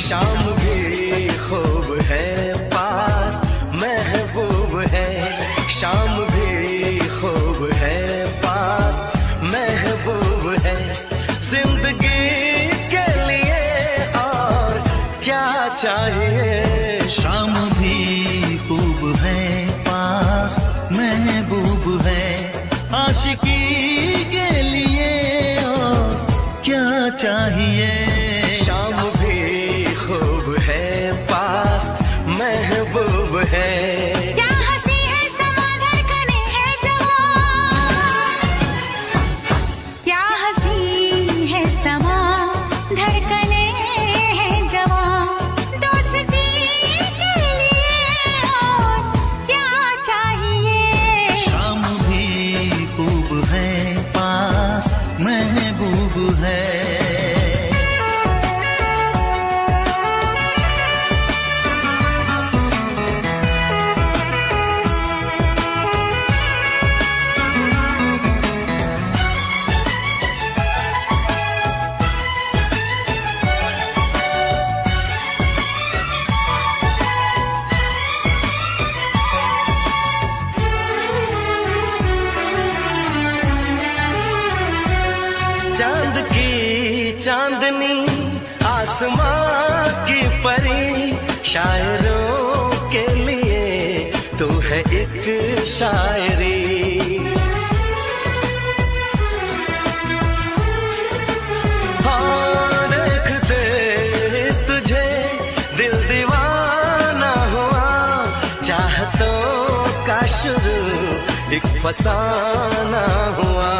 शाम भी खूब है पास महबूब है, शाम भी खूब है पास महबूब है, जिंदगी के लिए और क्या चाहिए। शाम भी खूब है पास महबूब है, आशिकी के लिए और क्या चाहिए। शाम भी खूब है पास महबूब है, क्या हंसी है समा धड़कने है जवां, क्या हंसी है समा धड़कने है जवां, दोस्ती के लिए और क्या चाहिए। शाम भी खूब है पास महबूब है। चांद की चांदनी आसमां की परी, शायरों के लिए तू है एक शायरी। हाँ देखते तुझे दिल दीवाना हुआ, चाहतों का शुरू एक फसाना हुआ।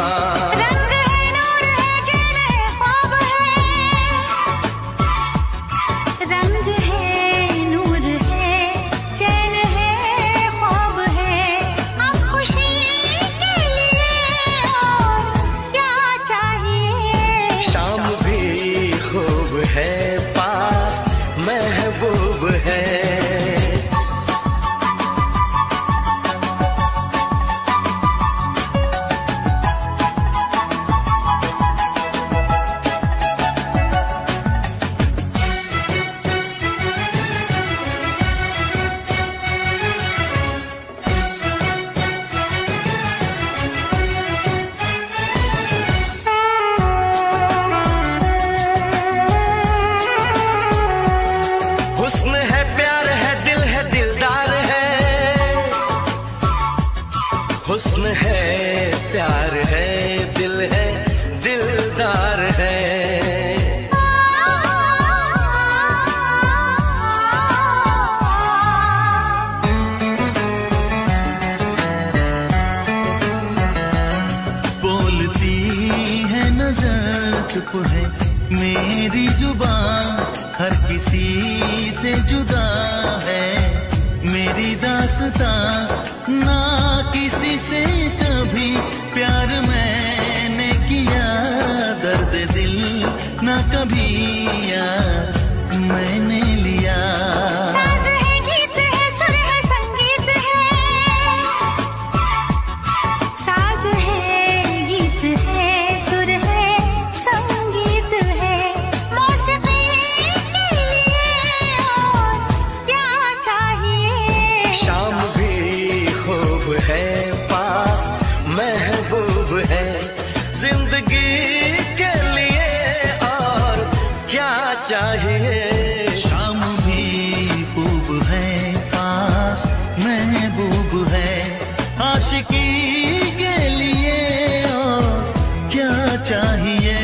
रंग है नूर है चैन है ख्वाब है, रंग है नूर है चैन है ख्वाब है, अब खुशी के लिए और क्या चाहिए। शाम भी खूब है पास महबूब है, हुस्न है प्यार है दिल है दिलदार है, हुस्न है प्यार है दिल है दिलदार है। बोलती है नजर चुप है मेरी जुबान, हर किसी से जुदा है मेरी दास्तां, ना किसी से कभी प्यार मैंने किया, दर्द दिल ना कभी यार मैंने लिया। साज है गीत है सुर है संगीत है, साज है गीत है सुर है संगीत है, मौसीकी के लिए और क्या चाहिए। शाम भी खूब है पास महबूब है, जिंदगी के लिए और क्या चाहिए। शाम भी खूब है पास महबूब है, आशिकी के लिए और क्या चाहिए।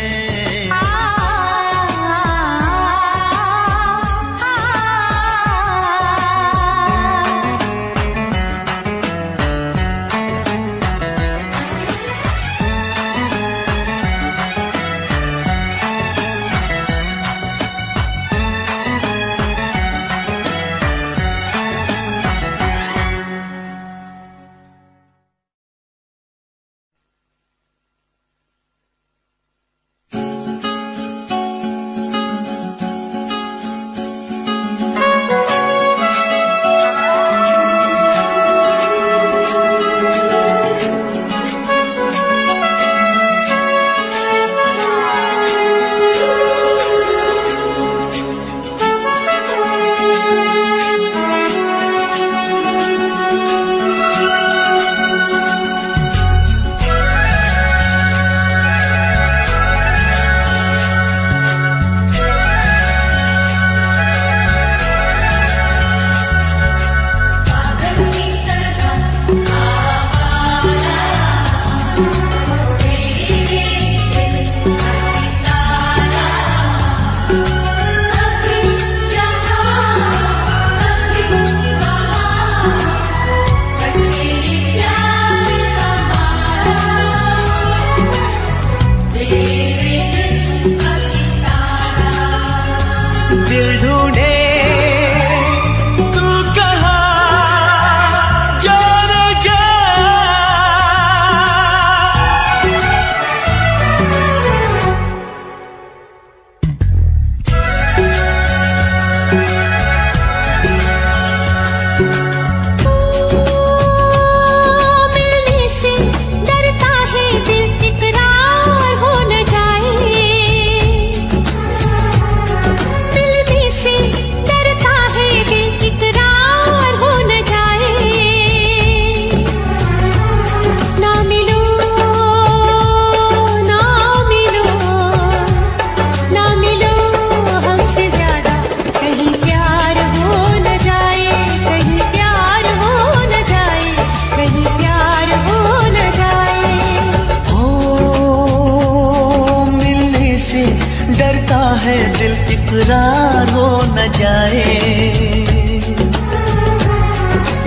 है दिल इकरार हो न जाए,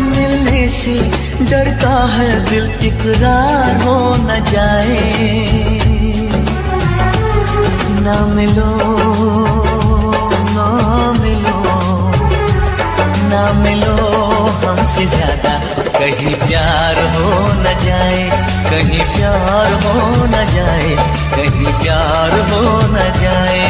मिलने से डरता है दिल इकरार हो न जाए। ना मिलो ना मिलो ना मिलो हमसे ज्यादा, कहीं प्यार हो न जाए, कहीं प्यार हो न जाए, कहीं प्यार हो न जाए।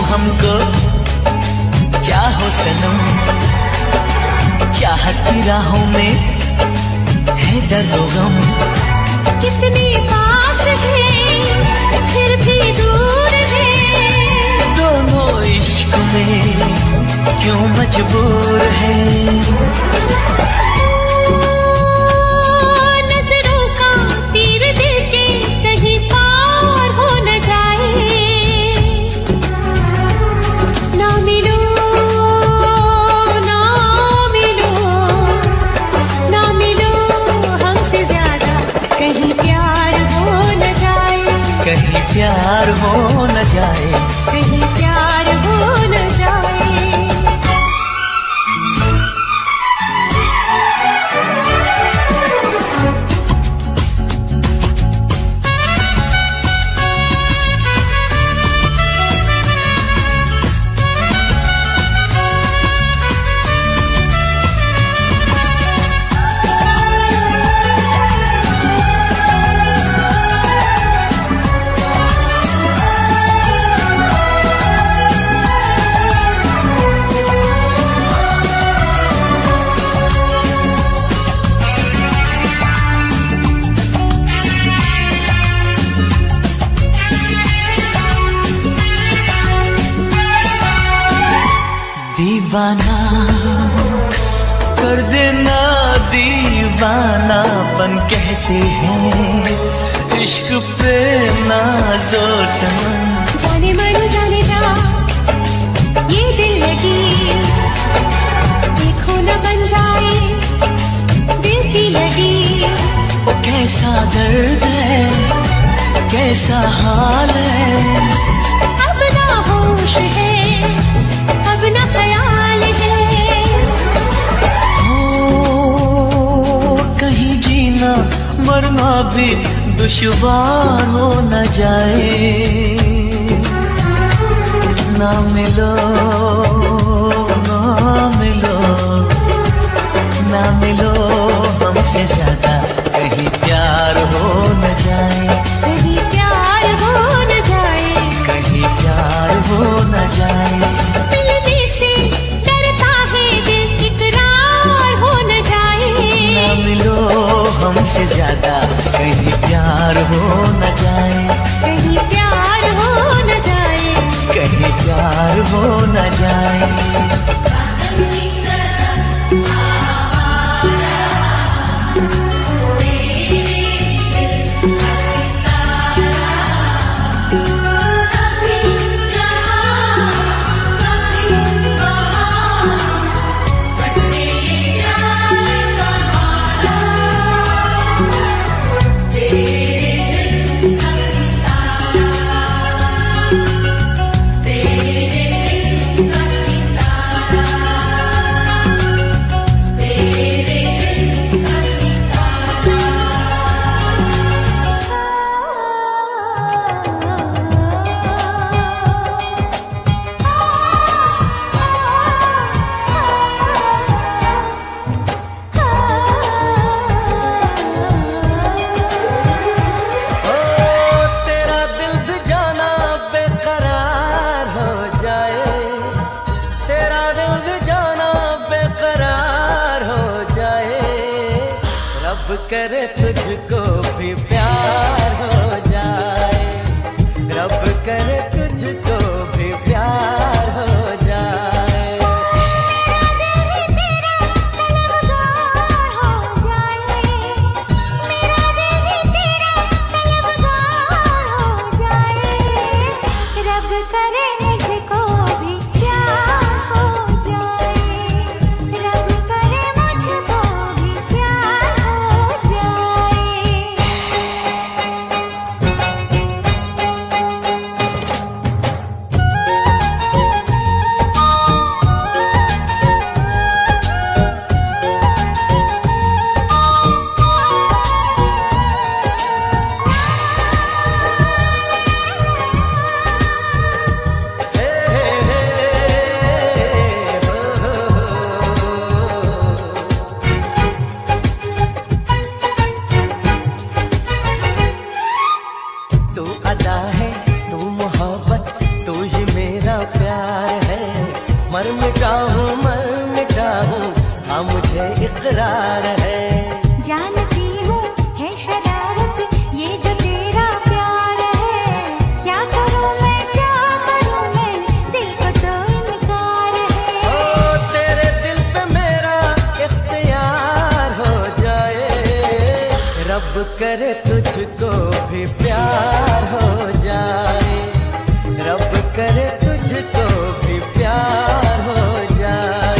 हमको चाहो सनम, चाहत की राहों में है दर्द और गम। कितने पास है फिर भी दूर है, दोनों इश्क में क्यों मजबूर है। नजरों का तीर दिल के कहीं पार हो न जाए, ना मिलो ना मिलो ना मिलो हमसे ज्यादा, कहीं प्यार हो न जाए, कहीं प्यार हो न जाए, कहीं प्यार हो न जाए। दीवाना कर देना, दीवानापन कहते हैं इश्क पे नाज़ो सनम। जाने मन जाने जा ये दिल लगी, देखो न बन जाए दिल की लगी। वो कैसा दर्द है, कैसा हाल है, अब ना होश है, अब ना ख्याल है। ओ कहीं जीना मरना भी दुश्वार हो न जाए। ना मिलो ना मिलो ना मिलो हमसे ज्यादा, कहीं प्यार हो न जाए, कहीं प्यार हो न जाए, कहीं प्यार हो न जाए। मिलने से डरता है दिल इकरार हो न जाए। ना मिलो हमसे ज्यादा, कहीं प्यार हो न जाए, कहीं प्यार हो न जाए, कहीं प्यार हो न जाए। करे तुझको भी प्यार हो जाए, रब करे तुझको भी प्यार हो जाए। मेरा दिल तेरा तलबगार हो जाए, मेरा दिल तेरा तलबगार हो जाए, रब करे मुझको भी प्यार हो जाए, रब करे मुझको भी प्यार हो जाए। तू अदा है, तू मोहब्बत, तू ही मेरा प्यार है। मर मिटा हूँ हाँ मुझे इकरार है। जानती हूँ है शरारत ये जो तेरा प्यार है, क्या करूँ मैं दिल को तो इनकार है। ओ तेरे दिल पे मेरा इख्तियार हो जाए, रब करे तुझको भी प्यार हो जाए, रब करे तुझको भी प्यार हो जाए।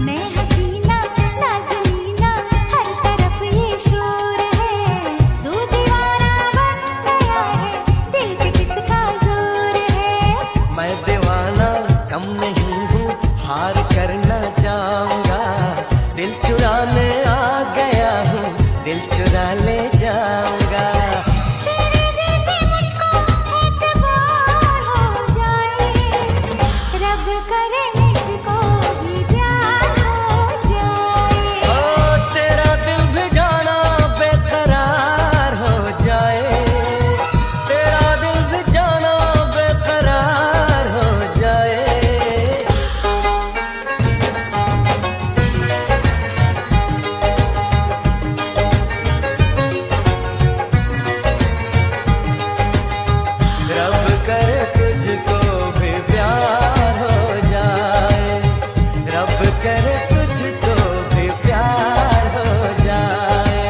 मैं हसीना नाज़नीना हर तरफ ये शोर है, तू दीवाना बन गया है, दिल पे किसका जोर है। मैं दीवाना कम नहीं हूँ, हार करना चाहूँगा, दिल चुराने आ गया हूँ, दिल चुरा ले जाऊँगा। तेरे देखे मुझको एतबार हो जाए, रब करे मुझको भी प्यार हो जाए। ओ तेरा दिल भी जाना बेकरार हो जाए, तेरा दिल भी जाना बेकरार हो जाए। रब करे तुझको भी प्यार हो जाए, रब करे तुझको भी प्यार हो जाए।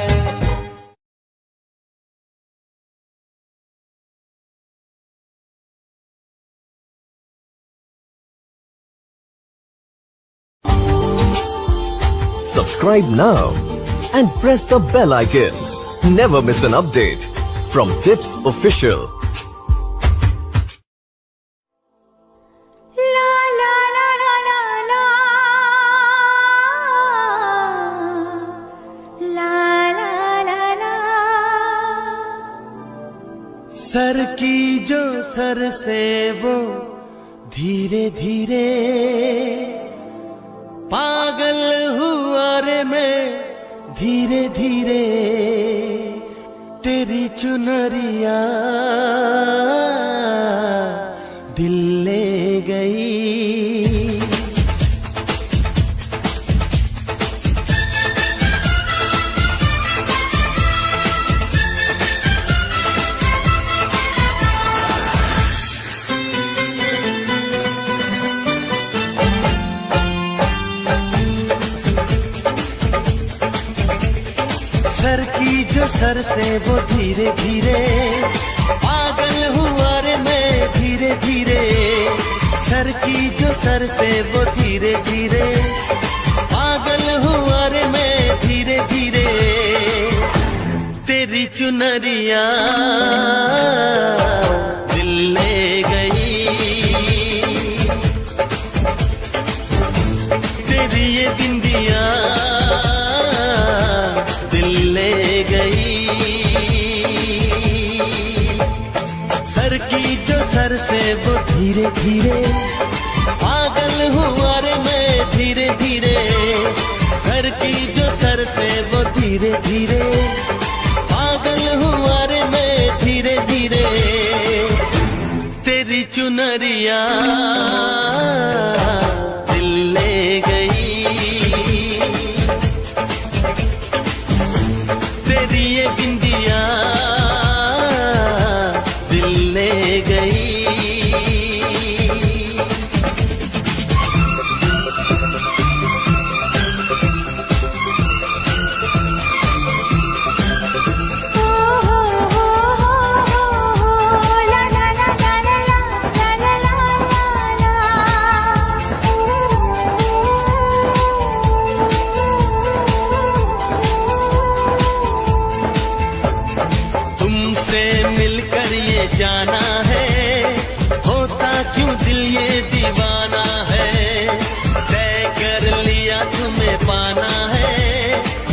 Subscribe now and press the bell icon. Never miss an update from Tips Official. ला ला ला ला ला ला ला ला ला ला। सर की जो सर से वो धीरे धीरे पागल हुआ रे मैं धीरे धीरे, तेरी चुनरिया दिल ले गई। सर की जो सर से वो धीरे धीरे पागल हुआ रे मैं धीरे धीरे, सर की जो सर से वो धीरे धीरे पागल हुआ रे मैं धीरे धीरे, तेरी चुनरिया दिल ले गई, तेरी ये बिंदिया दिल ले गई। सर की जो सर से वो धीरे धीरे, पागल हुआ रे मैं धीरे धीरे। सर की जो सर से वो धीरे धीरे, पागल हुआ रे मैं धीरे धीरे। तेरी चुनरिया दिल ले गई, तेरी ये बिंदिया दिल ले गई। जाना है, होता क्यों दिल ये दीवाना है। तय कर लिया तुम्हें पाना है,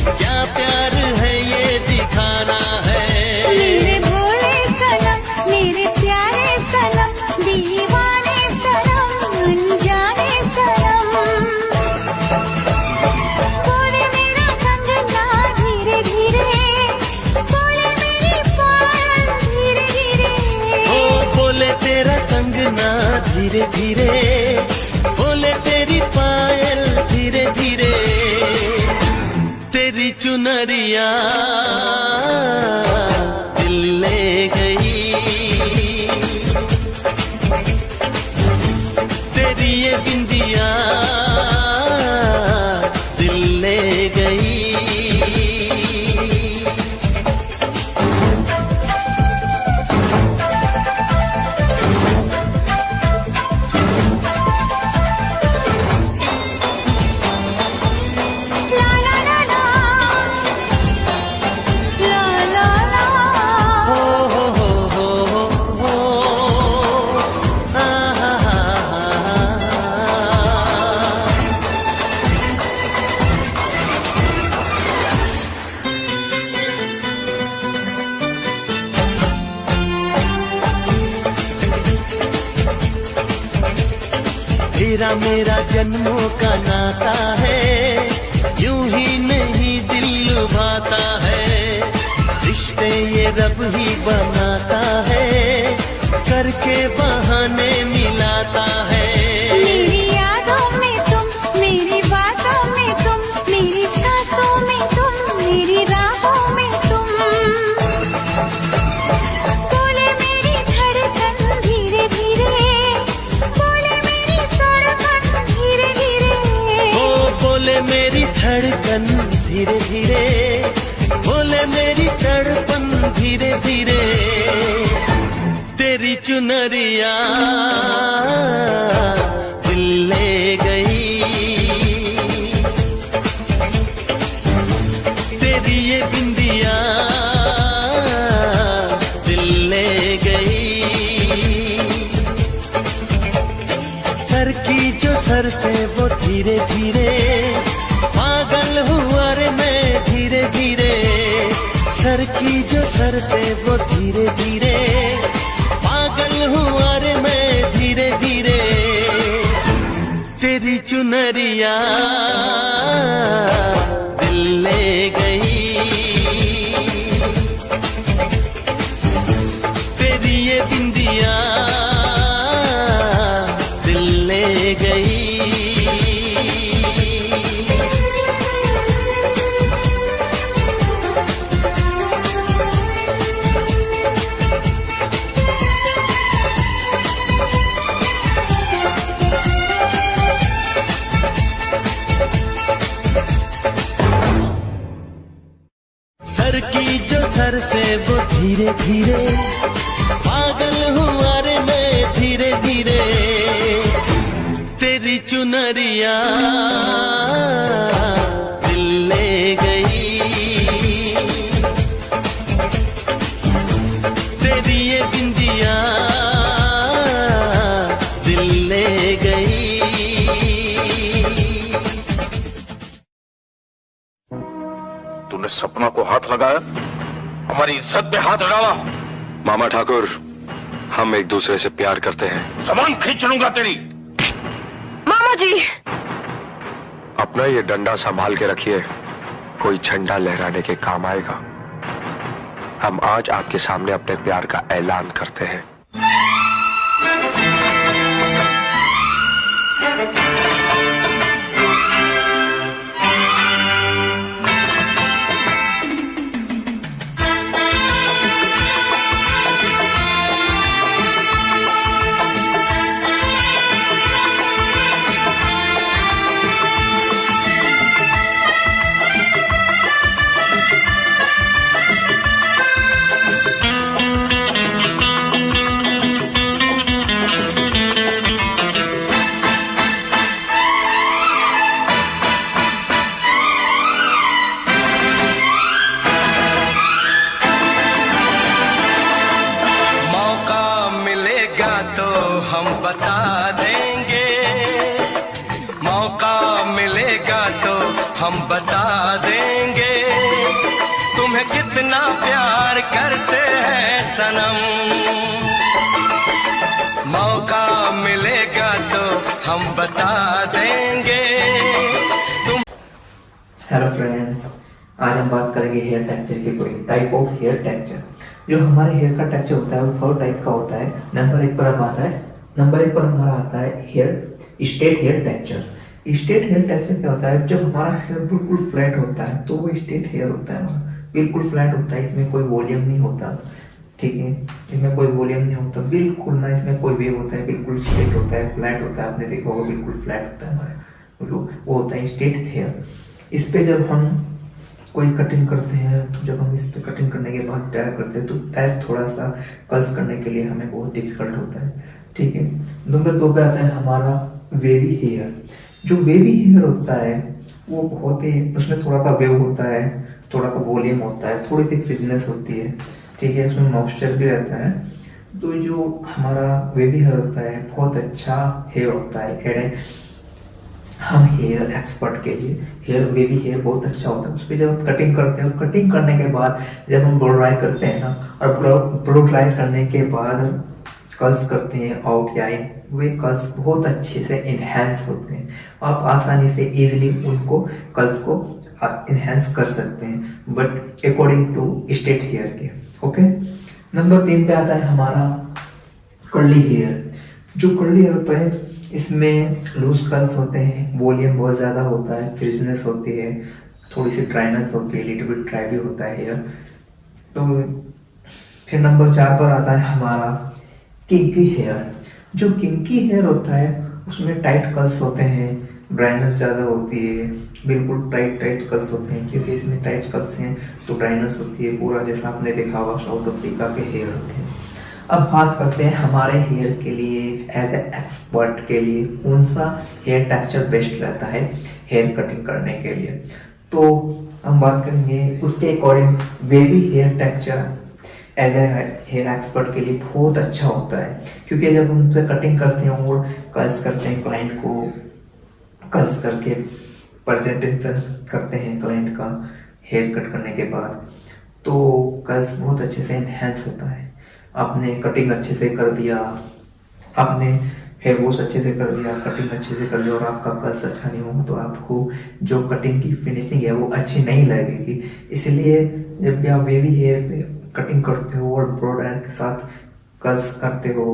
क्या प्यार है ये दिखाना है। मेरे भोले सनम, मेरे प्यारे सनम, दीवाने सनम, अनजाने सनम। बोले मेरा कंगना धीरे धीरे, बोले मेरी पायल धीरे धीरे। बोले तेरा कंगना धीरे धीरे, बोले तेरी पायल धीरे धीरे। तेरी चुनरिया दिल ले गई, तेरी ये बिंदिया दिल ले गई। तेरा मेरा जन्मों का नाता है, यूं ही नहीं दिल लुभाता है। रिश्ते ये रब ही बनाता है, करके बहाने मिलाता है। मेरी यादों में तुम, मेरी बातों में तुम, मेरी सांसों में तुम, मेरी राहों में तुम। बोले मेरी धड़कन धीरे धीरे, बोले मेरी धड़कन धीरे धीरे। बोले मेरी धड़कन धीरे धीरे, बोले मेरी धड़कन धीरे धीरे। तेरी चुनरिया दिल ले गई, तेरी ये बिंदिया दिल ले गई। सर की जो सर से वो धीरे धीरे, पागल हुआ रे मैं धीरे धीरे। सर की जो सर से वो धीरे धीरे, पागल हुआ रे मैं धीरे धीरे। तेरी चुनरिया दिल ले गई, तेरी ये बिंदिया दिल ले गई। सर की जो सर से वो धीरे धीरे, पागल हुआ रे मैं धीरे धीरे। तेरी चुनरिया दिल ले गई, तेरी ये बिंदिया दिल ले गई। तूने सपना को हाथ लगाया, हमारी इज्जत पे हाथ डाला। मामा ठाकुर, हम एक दूसरे से प्यार करते हैं। सामान खींच लूंगा तेरी। मामा जी, अपना ये डंडा संभाल के रखिए, कोई झंडा लहराने के काम आएगा। हम आज आपके सामने अपने प्यार का ऐलान करते हैं। तो हम बता देंगे, मौका मिलेगा तो हम बता देंगे, तुम्हें कितना प्यार करते हैं सनम। मौका मिलेगा तो हम बता देंगे तुम। हेलो फ्रेंड्स, आज हम बात करेंगे हेयर टेक्सचर के कोई टाइप ऑफ हेयर टेक्सचर। जो हमारे हेयर का टेक्सचर होता है वो 4 टाइप का होता है। नंबर 1 पर हमारा आता है hair straight hair textures. Straight hair texture क्या होता है? जब हमारा हेयर बिल्कुल फ्लैट होता है तो वो स्ट्रेट हेयर होता है, हमारा बिल्कुल फ्लैट होता है, इसमें कोई वॉल्यूम नहीं होता, ठीक है, इसमें कोई वॉल्यूम नहीं होता बिल्कुल ना, इसमें कोई वेव होता है, बिल्कुल स्ट्रेट होता है, फ्लैट होता है, आपने देखा होगा बिल्कुल फ्लैट होता है हमारा, वो होता है स्ट्रेट हेयर। इस पे जब हम कोई कटिंग करते हैं तो जब हम इस पे कटिंग करने के बाद टायर करते हैं तो टायर थोड़ा सा कर्स करने के लिए हमें बहुत डिफिकल्ट होता है, ठीक है। नंबर 2 पे आता है हमारा वेवी हेयर। जो वेवी हेयर होता है वो बहुत ही, उसमें थोड़ा सा वेव होता है, थोड़ा सा वॉल्यूम होता है, थोड़ी सी फ्रिजनेस होती है, ठीक है, उसमें मॉइस्चर भी रहता है। तो जो हमारा वेवी हेयर होता है बहुत अच्छा हेयर होता है। हम हेयर एक्सपर्ट के लिए वेवी हेयर बहुत अच्छा होता है। उस पर जब हम कटिंग करते हैं, कटिंग करने के बाद जब हम ब्लो ड्राई करते हैं ना, और ब्लो ड्राई करने के बाद कर्ल्स करते हैं आउट या इन, वे कर्ल्स बहुत अच्छे से इन्हेंस होते हैं। आप आसानी से इजीली उनको कर्ल्स को इन्हेंस कर सकते हैं, but according to straight hair के, ओके। नंबर 3 पे आता है हमारा कर्ली हेयर। जो कर्ली हेयर होता है इसमें लूज कर्ल्स होते हैं, वॉल्यूम बहुत ज़्यादा होता है, फ्रिजनेस होती है, थोड़ी सी ड्राइनेस होती है, लिटिल बिट ड्राई भी होता है हेयर। तो फिर नंबर 4 पर आता है हमारा किंकी हेयर। जो किंकी हेयर होता है उसमें टाइट कर्ल्स होते हैं, ड्राइनेस ज़्यादा होती है, बिल्कुल टाइट कर्ल्स होते हैं, क्योंकि इसमें टाइट कर्ल्स हैं तो ड्राइनेस होती है पूरा, जैसा आपने देखा होगा साउथ अफ्रीका के हेयर होते हैं। अब बात करते हैं हमारे हेयर के लिए, एज ए एक्सपर्ट के लिए कौन सा हेयर टेक्सचर बेस्ट रहता है हेयर कटिंग करने के लिए। तो हम बात करेंगे उसके according wavy hair texture as a hair expert के लिए बहुत अच्छा होता है, क्योंकि जब हम उनसे कटिंग करते हैं और कर्ल्स करते हैं, क्लाइंट को कर्ल्स करके प्रेजेंटेशन करते हैं क्लाइंट का हेयर कट करने के बाद, तो कर्ल्स बहुत अच्छे से इन्हेंस होता है। आपने कटिंग अच्छे से कर दिया, आपने हेयर वॉश अच्छे से कर दिया, कटिंग अच्छे से कर दिया और आपका कर्ल्स अच्छा नहीं होगा तो आपको जो कटिंग की फिनिशिंग है वो अच्छी नहीं लगेगी। इसलिए जब भी आप वेवी हेयर पे कटिंग करते हो और ब्रो ड्रायर के साथ कर्ल्स करते हो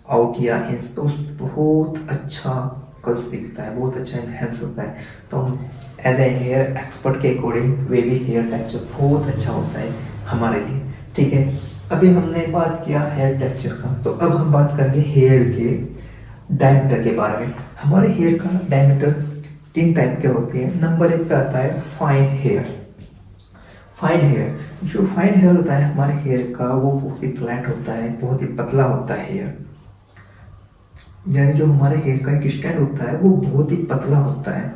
आउट या इंस, तो बहुत अच्छा कर्ल्स दिखता है, बहुत अच्छा इन्हेंस होता है। तो एज ए हेयर एक्सपर्ट के अकॉर्डिंग वेवी हेयर टेक्सचर बहुत अच्छा होता है हमारे लिए, ठीक है। अभी हमने बात किया हेयर टेक्सचर का, तो अब हम बात करेंगे हेयर के डायमीटर के बारे में। हमारे हेयर का डायमीटर 3 टाइप के होते हैं। नंबर 1 पे आता है फाइन हेयर। फाइन हेयर, जो फाइन हेयर होता है हमारे हेयर का वो बहुत ही फ्लैट होता है, बहुत ही पतला होता है हेयर, यानी जो हमारे हेयर का एक स्टैंड होता है वो बहुत ही पतला होता है,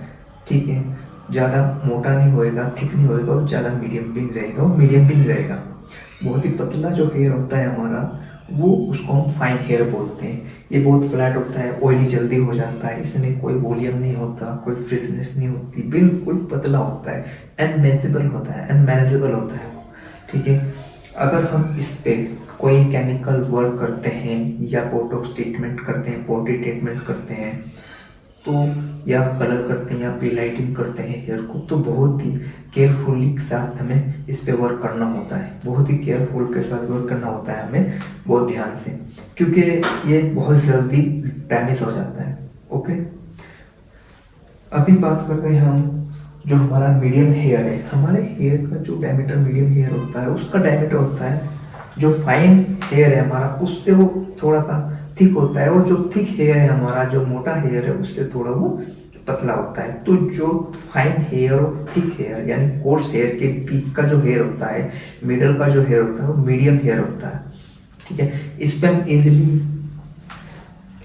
ठीक है, ज़्यादा मोटा नहीं होएगा, थिक नहीं होएगा और ज़्यादा मीडियम भी नहीं रहेगा, और मीडियम भी नहीं रहेगा। बहुत ही पतला जो हेयर होता है हमारा, वो उसको हम फाइन हेयर बोलते हैं। ये बहुत फ्लैट होता है, ऑयली जल्दी हो जाता है, इसमें कोई वॉल्यूम नहीं होता, कोई फ्रिजनेस नहीं होती, बिल्कुल पतला होता है, अनमेनेजेबल होता है, ठीक है। अगर हम इस पे कोई केमिकल वर्क करते हैं या बोटॉक्स ट्रीटमेंट करते हैं, पॉटी ट्रीटमेंट करते हैं, तो या कलर करते हैं या पीलाइटिंग करते हैं हेयर को, तो बहुत ही केयरफुली के साथ हमें इस पे वर्क करना होता है, बहुत ही केयरफुल के साथ वर्क करना होता है हमें, बहुत ध्यान से, क्योंकि ये बहुत जल्दी डैमेज हो जाता है। ओके, अभी बात कर रहे हैं हम जो हमारा मीडियम हेयर है, हमारे हेयर का जो डायमीटर मीडियम हेयर होता है उसका डायमीटर होता है जो फाइन हेयर है हमारा उससे वो थोड़ा सा थिक होता है, और जो थिक हेयर है हमारा, जो मोटा हेयर है उससे थोड़ा वो पतला होता है। तो जो फाइन हेयर और थिक हेयर यानी कोर्स हेयर के बीच का जो हेयर होता है, मिडल का जो हेयर होता है वो मीडियम हेयर होता है। ठीक है, इस पे हम इजीली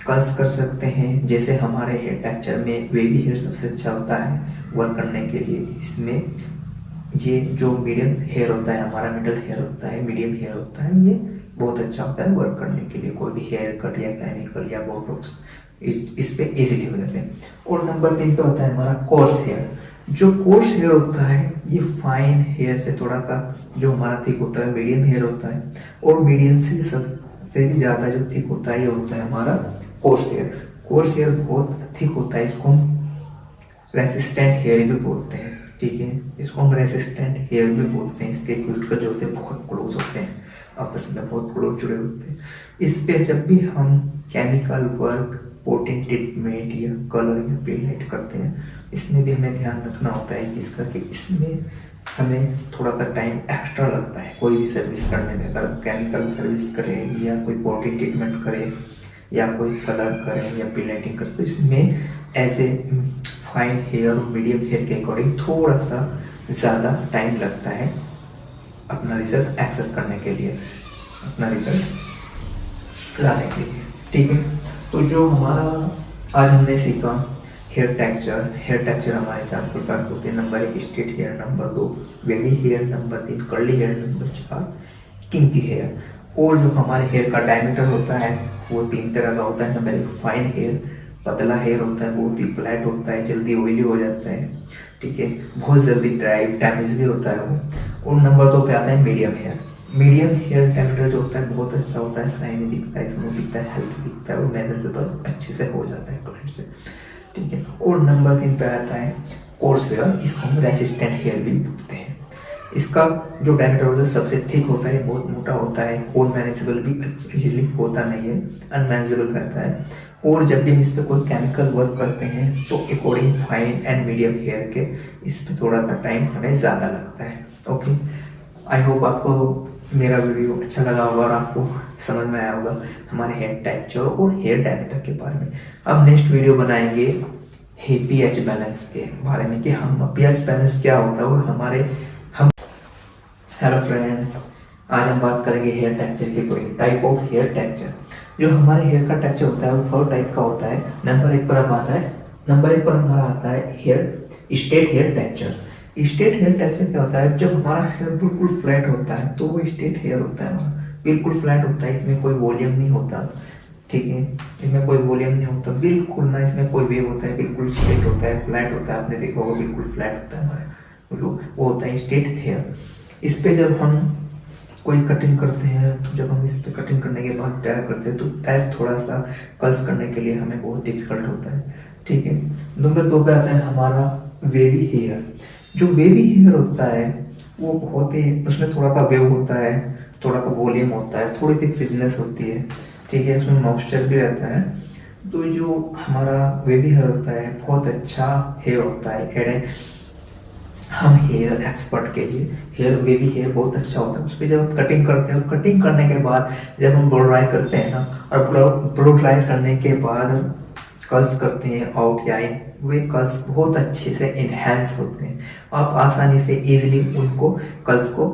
कर्स कर सकते हैं। जैसे हमारे हेयर टेक्सचर में वेवी हेयर सबसे अच्छा होता है वर्क करने के लिए। इसमें ये जो मीडियम हेयर होता है हमारा, मिडल हेयर होता है, मीडियम हेयर होता है, ये बहुत अच्छा होता है वर्क करने के लिए। कोई भी हेयर कट या केमिकल या बोटॉक्स इस पे इजीली हो जाते हैं। और नंबर 3 पे होता है हमारा कोर्स हेयर। जो कोर्स हेयर होता है ये फाइन हेयर से थोड़ा सा जो हमारा थिक होता है मीडियम हेयर होता है, और मीडियम से सबसे भी ज़्यादा जो थिक होता है ये होता है हमारा कोर्स हेयर। कोर्स हेयर बहुत थिक होता है, इसको हम रेसिस्टेंट हेयर भी बोलते हैं। ठीक है, इसको हम रेसिस्टेंट हेयर भी बोलते हैं। इसके क्यूटिकल जो होते हैं बहुत क्लोज होते हैं, आपस में बहुत क्लोज जुड़े होते हैं। इस पे जब भी हम केमिकल वर्क, पोटिंग ट्रीटमेंट या कलर या पेंट करते हैं, इसमें भी हमें ध्यान रखना होता है इसका कि इसमें हमें थोड़ा सा टाइम एक्स्ट्रा लगता है कोई भी सर्विस करने में। अगर केमिकल सर्विस करें या कोई पोटिंग ट्रीटमेंट करें या कोई कलर करें या पेंटिंग करें, तो इसमें ऐसे फाइन हेयर और मीडियम हेयर के अकॉर्डिंग थोड़ा सा ज़्यादा टाइम लगता है अपना रिजल्ट एक्सेस करने के लिए, अपना रिजल्ट लाने के लिए। ठीक है, तो जो हमारा आज हमने सीखा हेयर टेक्सचर हमारे 4 प्रकार के होते हैं। Number 1 straight hair, number 2 wavy hair, number 3 curly hair, number 4 kinky hair. और जो हमारे हेयर का डायमीटर होता है वो 3 तरह का होता है। नंबर 1 फाइन हेयर, पतला हेयर होता है, बहुत ही फ्लैट होता है, जल्दी ऑयली हो जाता है। ठीक है, बहुत जल्दी ड्राई डैमेज भी होता है वो। और नंबर 2 पे आता है medium hair. Medium hair diameter जो होता है बहुत अच्छा होता है, शाइनी दिखता है, स्मूथ दिखता है, हेल्थी दिखता है और मैनेजेबल अच्छे से हो जाता है क्लाइंट से। ठीक है, और नंबर 3 पे आता है कोर्स हेयर, इसको हम रेसिस्टेंट हेयर भी बोलते हैं। इसका जो डायमीटर होता है सबसे थिक होता है, बहुत मोटा होता है, और मैनेजेबल भी इजीली होता नहीं है, अनमैनेजेबल रहता है। और जब भी हम इस पर कोई केमिकल वर्क करते हैं तो according fine and medium hair के इस पर थोड़ा सा टाइम हमें ज़्यादा लगता है। ओके, आई होप आपको मेरा वीडियो अच्छा लगा होगा और आपको समझ में आया होगा हमारे हेयर टेक्सचर और हेयर डायमीटर के बारे में। अब नेक्स्ट वीडियो बनाएंगे पीएच बैलेंस के बारे में कि हम पीएच बैलेंस क्या होता है और हमारे हेलो फ्रेंड्स, आज हम बात करेंगे हेयर टेक्सचर के कोई टाइप ऑफ हेयर टेक्सचर। जो हमारे हेयर का टेक्सचर होता है वो 4 टाइप का होता है। नंबर 1 पर हमारा आता है hair straight hair textures. Straight hair texture क्या होता है? जब हमारा हेयर बिल्कुल फ्लैट होता है तो वो स्ट्रेट हेयर होता है हमारा, बिल्कुल फ्लैट होता है, इसमें कोई वॉल्यूम नहीं होता। ठीक है, इसमें कोई वॉल्यूम नहीं होता बिल्कुल ना, इसमें कोई वेव होता है, बिल्कुल स्ट्रेट होता है, फ्लैट होता है। आपने देखा होगा बिल्कुल फ्लैट होता है हमारा, जो वो होता है स्ट्रेट हेयर। इस पे जब हम कोई कटिंग करते हैं तो जब हम इस पे कटिंग करने के बाद टायर करते हैं तो टायर थोड़ा सा कर्ल्स करने के लिए हमें बहुत डिफिकल्ट होता है। ठीक है, नंबर 2 पे आता है हमारा वेवी हेयर। जो वेवी हेयर होता है वो बहुत ही, उसमें थोड़ा सा वेव होता है, थोड़ा सा वॉल्यूम होता है, थोड़ी सी फ्रिजनेस होती है। ठीक है, उसमें मॉइस्चर भी रहता है। तो जो हमारा वेवी हेयर होता है बहुत अच्छा हेयर होता है। हम हेयर एक्सपर्ट के लिए हेयर वेवी हेयर बहुत अच्छा होता है। उस पर जब हम कटिंग करते हैं, कटिंग करने के बाद जब हम ब्लो ड्राई करते हैं ना, और ब्लो ड्राई करने के बाद कर्ल्स करते हैं आउट या इन, वे कर्ल्स बहुत अच्छे से इन्हेंस होते हैं। आप आसानी से इजीली उनको कर्ल्स को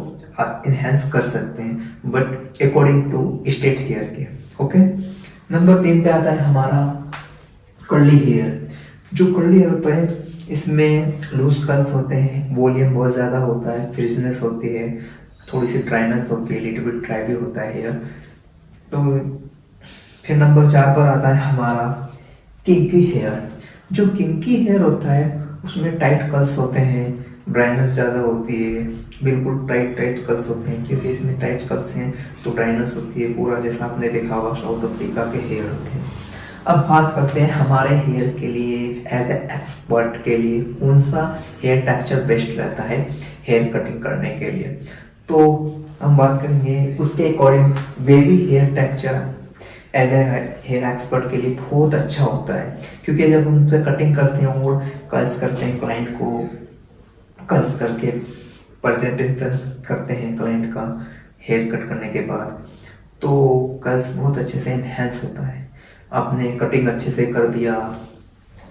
इन्हेंस कर सकते हैं, but according to straight hair के। ओके, नंबर 3 पे आता है हमारा कर्ली हेयर। जो कर्ली हेयर होता है इसमें लूज कर्ल्स होते हैं, वॉल्यूम बहुत ज़्यादा होता है, फ्रिजनेस होती है, थोड़ी सी ड्राइनेस होती है, लिटिल बिट ड्राई भी होता है हेयर। तो फिर नंबर 4 पर आता है हमारा किंकी हेयर। जो किंकी हेयर होता है उसमें टाइट कर्ल्स होते हैं, ड्राइनेस ज़्यादा होती है, बिल्कुल टाइट टाइट कर्ल्स होते हैं, क्योंकि इसमें टाइट कर्ल्स हैं तो ड्राइनेस होती है पूरा, जैसा आपने देखा होगा साउथ अफ्रीका के हेयर होते हैं। अब बात करते हैं हमारे हेयर के लिए एज ए एक्सपर्ट के लिए कौन सा हेयर टेक्सचर बेस्ट रहता है हेयर कटिंग करने के लिए। तो हम बात करेंगे उसके according wavy hair texture as a hair expert के लिए बहुत अच्छा होता है, क्योंकि जब हम उनसे कटिंग करते हैं और कर्ल्स करते हैं, क्लाइंट को कर्ल्स करके प्रेजेंटेशन करते हैं क्लाइंट का हेयर कट करने के बाद, तो कर्ल्स बहुत अच्छे से इन्हेंस होता है। आपने कटिंग अच्छे से कर दिया,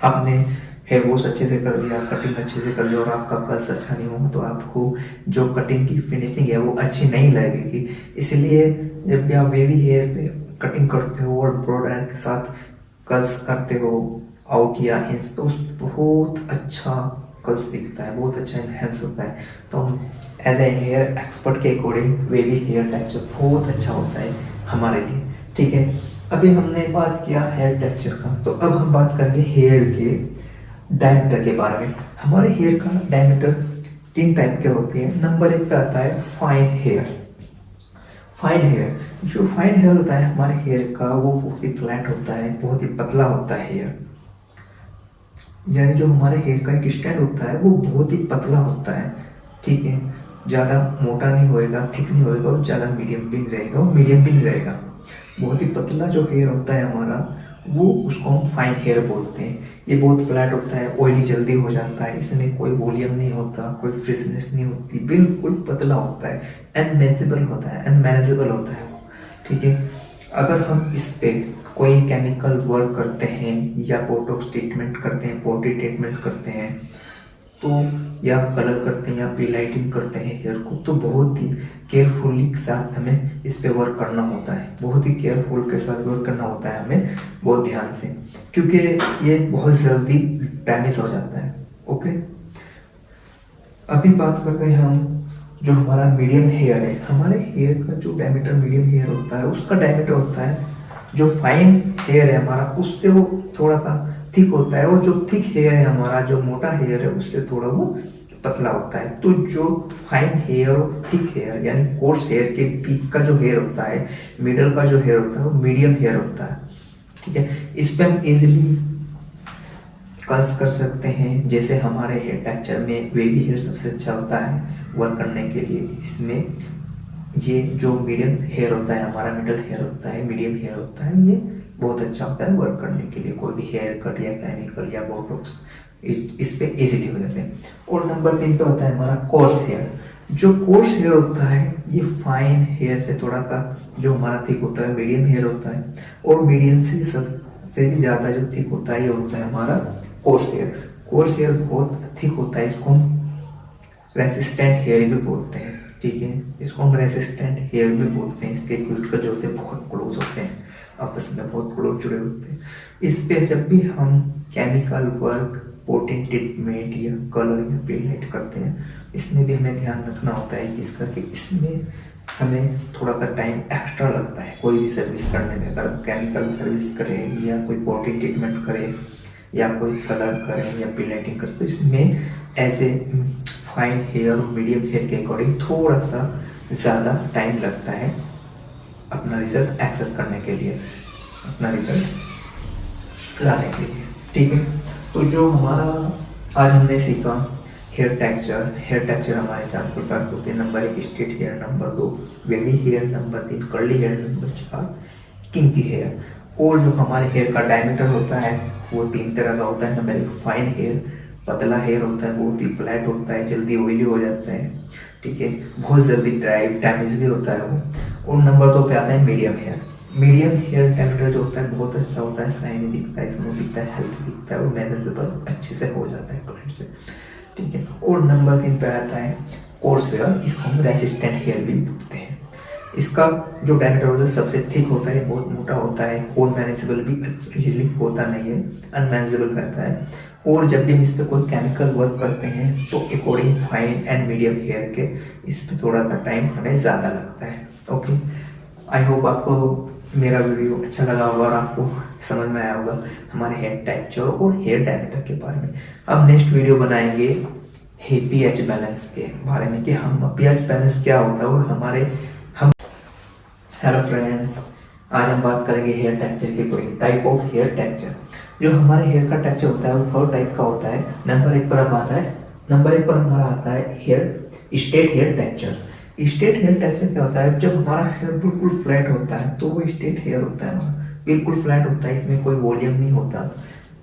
आपने हेयर वॉश अच्छे से कर दिया, कटिंग अच्छे से कर दिया और आपका कर्ल्स अच्छा नहीं होगा तो आपको जो कटिंग की फिनिशिंग है वो अच्छी नहीं लगेगी। इसलिए जब भी आप बेबी हेयर पे कटिंग करते हो और ब्रॉड हेयर के साथ कर्ल्स करते हो आउट या इंस, तो बहुत अच्छा कर्ल्स दिखता है, बहुत अच्छा इन्हेंस होता है। तो एज ए हेयर एक्सपर्ट के अकॉर्डिंग बेबी हेयर टेक्सचर बहुत अच्छा होता है हमारे लिए। ठीक है, अभी हमने बात किया हेयर टेक्सचर का, तो अब हम बात करेंगे हेयर के डायमीटर के बारे में। हमारे हेयर का डायमीटर 3 टाइप के होते हैं। नंबर 1 पे आता है फाइन हेयर। फाइन हेयर, जो फाइन हेयर होता है हमारे हेयर का वो बहुत ही फ्लैट होता है, बहुत ही पतला होता है हेयर, यानी जो हमारे हेयर का एक स्टैंड होता है वो बहुत ही पतला होता है। ठीक है, ज़्यादा मोटा नहीं होएगा, थिक नहीं होएगा और ज़्यादा मीडियम भी नहीं रहेगा और मीडियम भी नहीं रहेगा। बहुत ही पतला जो हेयर होता है हमारा वो उसको हम फाइन हेयर बोलते हैं। ये बहुत फ्लैट होता है, ऑयली जल्दी हो जाता है, इसमें कोई वॉल्यूम नहीं होता, कोई फ्रेशनेस नहीं होती, बिल्कुल पतला होता है, अनमेनेजेबल होता है, अनमैनेजेबल होता है वो। ठीक है, अगर हम इस पे कोई केमिकल वर्क करते हैं या बोटॉक्स ट्रीटमेंट करते हैं, पॉटी ट्रीटमेंट करते हैं, तो या कलर करते हैं या पीलाइटिंग करते हैं हेयर को, तो बहुत ही केयरफुली के साथ हमें इस पे वर्क करना होता है, बहुत ही केयरफुल के साथ वर्क करना होता है हमें, बहुत ध्यान से, क्योंकि ये बहुत जल्दी डैमेज हो जाता है। ओके, अभी बात करते हैं हम जो हमारा मीडियम हेयर है। हमारे हेयर का जो डायमीटर मीडियम हेयर होता है उसका डायमीटर होता है जो फाइन हेयर है हमारा उससे वो थोड़ा सा थिक होता है, और जो थिक हेयर है हमारा, जो मोटा हेयर है उससे थोड़ा वो पतला होता है। तो जो फाइन हेयर और थिक हेयर यानी कोर्स हेयर के बीच का जो हेयर होता है, मिडल का जो हेयर होता है वो मीडियम हेयर होता है। ठीक है, इस पे हम इजीली कर्ल्स कर सकते हैं। जैसे हमारे हेयर टेक्सचर में वेवी हेयर सबसे अच्छा होता है वर्क करने के लिए। इसमें ये जो मीडियम हेयर होता है हमारा, मिडल हेयर होता है, मीडियम हेयर होता है, ये बहुत अच्छा होता है वर्क करने के लिए। कोई भी हेयर कट या केमिकल या बोटॉक्स इस पे इजीली हो जाते हैं। और नंबर 3 पे होता है हमारा कोर्स हेयर। जो कोर्स हेयर होता है ये फाइन हेयर से थोड़ा सा जो हमारा थिक होता है मीडियम हेयर होता है, और मीडियम से सबसे भी ज़्यादा जो थिक होता है ये होता है हमारा कोर्स हेयर। कोर्स हेयर बहुत थिक होता है, इसको हम रेसिस्टेंट हेयर भी बोलते हैं। ठीक है, इसको हम रेसिस्टेंट हेयर भी बोलते हैं। इसके क्यूटिकल जो होते हैं बहुत क्लोज होते हैं, आपस में बहुत क्लोज जुड़े होते हैं। इस पे जब भी हम केमिकल वर्क, पोटिंग ट्रीटमेंट या कलर या पेंट करते हैं, इसमें भी हमें ध्यान रखना होता है कि इसका कि इसमें हमें थोड़ा सा टाइम एक्स्ट्रा लगता है कोई भी सर्विस करने में। अगर केमिकल सर्विस करें या कोई पोटिंग ट्रीटमेंट करें या कोई कलर करें या पेंटिंग करें, तो इसमें एज ए फाइन हेयर और मीडियम हेयर के अकॉर्डिंग थोड़ा सा ज़्यादा टाइम लगता है अपना रिजल्ट एक्सेस करने के लिए, अपना रिजल्ट लाने के लिए। ठीक है, तो जो हमारा आज हमने सीखा हेयर टेक्सचर हमारे 4 प्रकार के होते हैं। Number 1 straight hair, number 2 wavy hair, number 3 curly hair, number 4 kinky hair. और जो हमारे हेयर का डायमीटर होता है वो 3 तरह का होता है। नंबर 1 फाइन हेयर, पतला हेयर होता है, बहुत ही फ्लैट होता है, जल्दी ऑयली हो जाता है। ठीक है, बहुत जल्दी ड्राई डैमेज भी होता है वो। और नंबर 2 पे आता है medium hair. Medium hair diameter जो होता है बहुत अच्छा होता है, शाइनी दिखता है, स्मूथ दिखता है, हेल्थी दिखता है और मैनेजेबल अच्छे से हो जाता है क्लाइंट से। ठीक है, और नंबर 3 पे आता है कोर्स हेयर, इसको हम रेसिस्टेंट हेयर भी बोलते हैं। इसका जो डायमीटर होता है सबसे थिक होता है, बहुत मोटा होता है और मैनेजेबल भी इजीली होता नहीं है, अनमैनेजेबल रहता है। और जब भी हम इस पर कोई केमिकल वर्क करते हैं तो according fine and medium hair के इस पर थोड़ा सा टाइम हमें ज़्यादा लगता है। ओके, आई होप आपको मेरा वीडियो अच्छा लगा होगा और आपको समझ में आया होगा हमारे हेयर टेक्सचर और हेयर डायमीटर के बारे में। अब नेक्स्ट वीडियो बनाएंगे पीएच बैलेंस के बारे में कि हम पीएच बैलेंस क्या होता है और हम हेलो फ्रेंड्स, आज हम बात करेंगे हेयर टेक्सचर के कोई टाइप ऑफ हेयर टेक्सचर। जो हमारे हेयर का टेक्सचर होता है वो 4 टाइप का होता है। नंबर 1 पर हमारा आता है hair straight hair textures. Straight hair texture क्या होता है? जब हमारा हेयर बिल्कुल फ्लैट होता है तो वो स्ट्रेट हेयर होता है, हमारा बिल्कुल फ्लैट होता है, इसमें कोई वॉल्यूम नहीं होता,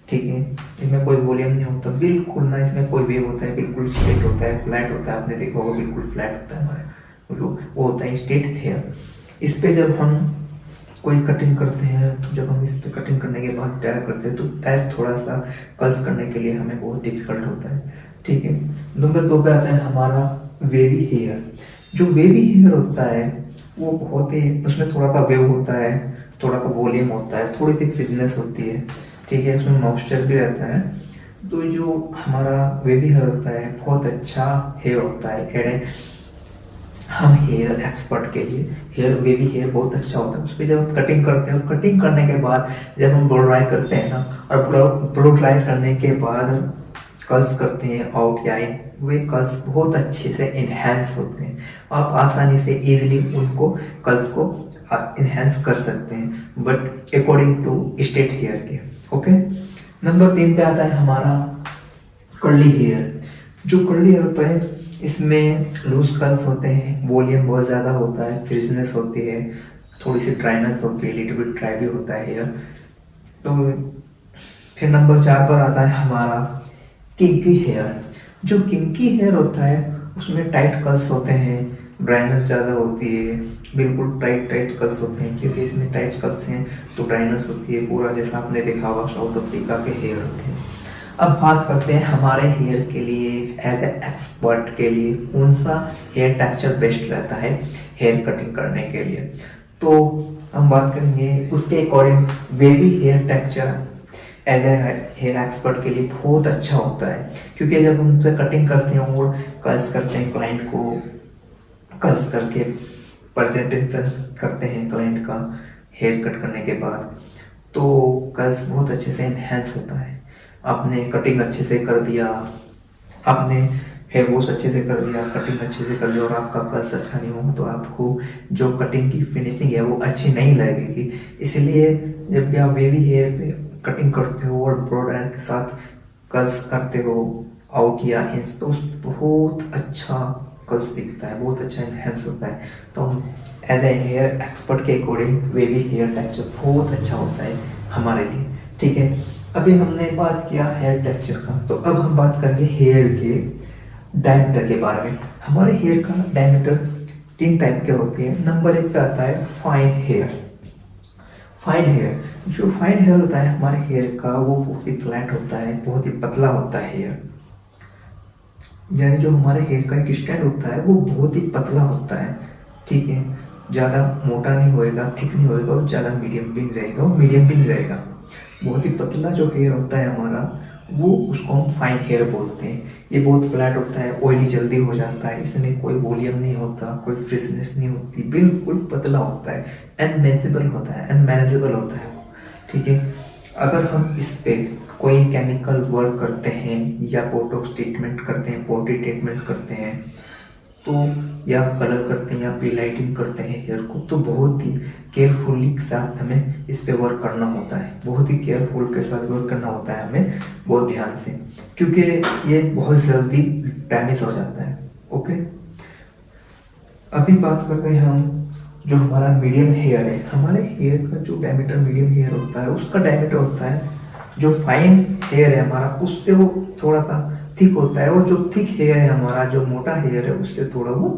ठीक है, इसमें कोई वॉल्यूम नहीं होता बिल्कुल ना, इसमें कोई वेव होता है, बिल्कुल स्ट्रेट होता है, फ्लैट होता है, आपने देखा होगा बिल्कुल फ्लैट होता है हमारे, वो होता है स्ट्रेट हेयर। इस पे जब हम कोई कटिंग करते हैं तो जब हम इस पे कटिंग करने के बाद टायर करते हैं तो टायर थोड़ा सा कर्ल्स करने के लिए हमें बहुत डिफिकल्ट होता है, ठीक है। नंबर 2 पे आता है हमारा वेवी हेयर। जो वेवी हेयर होता है वो बहुत ही, उसमें थोड़ा सा वेव होता है, थोड़ा सा वॉल्यूम होता है, थोड़ी सी फिजनेस होती है, ठीक है, उसमें मॉइस्चर भी रहता है। तो जो हमारा वेवी हेयर होता है बहुत अच्छा हेयर होता है। हम हेयर एक्सपर्ट के लिए वेवी हेयर बहुत अच्छा होता है। उस पर जब हम कटिंग करते हैं, कटिंग करने के बाद जब हम ब्लो ड्राई करते हैं ना, और ब्लो ड्राई करने के बाद कर्ल्स करते हैं आउट या इन, वे कर्ल्स बहुत अच्छे से इन्हेंस होते हैं। आप आसानी से इजीली उनको कर्ल्स को इन्हेंस कर सकते हैं, but according to straight hair के, ओके। नंबर 3 पे आता है हमारा कर्ली हेयर। जो कर्ली हेयर होता है इसमें लूज कर्ल्स होते हैं, वॉल्यूम बहुत ज़्यादा होता है, फ्रिजनेस होती है, थोड़ी सी ड्राइनेस होती है, लिटिल बिट ड्राई भी होता है हेयर। तो फिर नंबर 4 पर आता है हमारा किंकी हेयर। जो किंकी हेयर होता है उसमें टाइट कर्ल्स होते हैं, ड्राइनेस ज़्यादा होती है, बिल्कुल टाइट कर्ल्स होते हैं, क्योंकि इसमें टाइट कर्ल्स हैं तो ड्राइनेस होती है पूरा, जैसा आपने देखा होगा साउथ अफ्रीका के हेयर होते हैं। अब बात करते हैं हमारे हेयर के लिए एज ए एक्सपर्ट के लिए कौन सा हेयर टेक्सचर बेस्ट रहता है हेयर कटिंग करने के लिए। तो हम बात करेंगे उसके according wavy hair texture as a hair expert के लिए बहुत अच्छा होता है, क्योंकि जब हम उनसे कटिंग करते हैं और कर्ल्स करते हैं, क्लाइंट को कर्ल्स करके प्रेजेंटेशन करते हैं क्लाइंट का हेयर कट करने के बाद, तो कर्ल्स बहुत अच्छे से एनहेंस होता है। आपने कटिंग अच्छे से कर दिया, आपने हेयर वॉश अच्छे से कर दिया, कटिंग अच्छे से कर दिया और आपका कर्ल्स अच्छा नहीं होगा तो आपको जो कटिंग की फिनिशिंग है वो अच्छी नहीं लगेगी। इसलिए जब भी आप वेवी हेयर पे कटिंग करते हो और ब्लो ड्रायर के साथ कर्ल्स करते हो आउट या इंस, तो बहुत अच्छा कर्ल्स दिखता है, बहुत अच्छा एनहेंस होता है। तो हम एज ए हेयर एक्सपर्ट के अकॉर्डिंग वेवी हेयर टेक्सचर बहुत अच्छा होता है हमारे लिए, ठीक है। अभी हमने बात किया हेयर टेक्सचर का, तो अब हम बात करेंगे हेयर के डायमीटर के बारे में। हमारे हेयर का डायमीटर 3 टाइप के होते हैं। नंबर 1 पे आता है फाइन हेयर। फाइन हेयर, जो फाइन हेयर होता है हमारे हेयर का वो बहुत ही फ्लैट होता है, बहुत ही पतला होता है हेयर, यानी जो हमारे हेयर का एक स्टैंड होता है वो बहुत ही पतला होता है, ठीक है, ज़्यादा मोटा नहीं होएगा, थिक नहीं होएगा और ज़्यादा मीडियम भी नहीं रहेगा और मीडियम भी नहीं रहेगा। बहुत ही पतला जो हेयर होता है हमारा वो, उसको हम फाइन हेयर बोलते हैं। ये बहुत फ्लैट होता है, ऑयली जल्दी हो जाता है, इसमें कोई वॉल्यूम नहीं होता, कोई फ्रिजनेस नहीं होती, बिल्कुल पतला होता है, अनमैनेजेबल होता है, ठीक है। अगर हम इस पे कोई केमिकल वर्क करते हैं या बोटॉक्स ट्रीटमेंट करते हैं, पॉटी ट्रीटमेंट करते हैं, तो या कलर करते हैं या पीलाइटिंग करते हैं हेयर को, तो बहुत ही केयरफुली के साथ हमें इस पे वर्क करना होता है, बहुत ही केयरफुल के साथ वर्क करना होता है हमें, बहुत ध्यान से, क्योंकि ये बहुत जल्दी डैमेज हो जाता है, ओके। अभी बात कर रहे हैं हम जो हमारा मीडियम हेयर है। हमारे हेयर का जो डायमीटर मीडियम हेयर होता है उसका डायमीटर होता है, जो फाइन हेयर है हमारा उससे वो थोड़ा सा थिक होता है, और जो थिक हेयर है हमारा, जो मोटा हेयर है उससे थोड़ा वो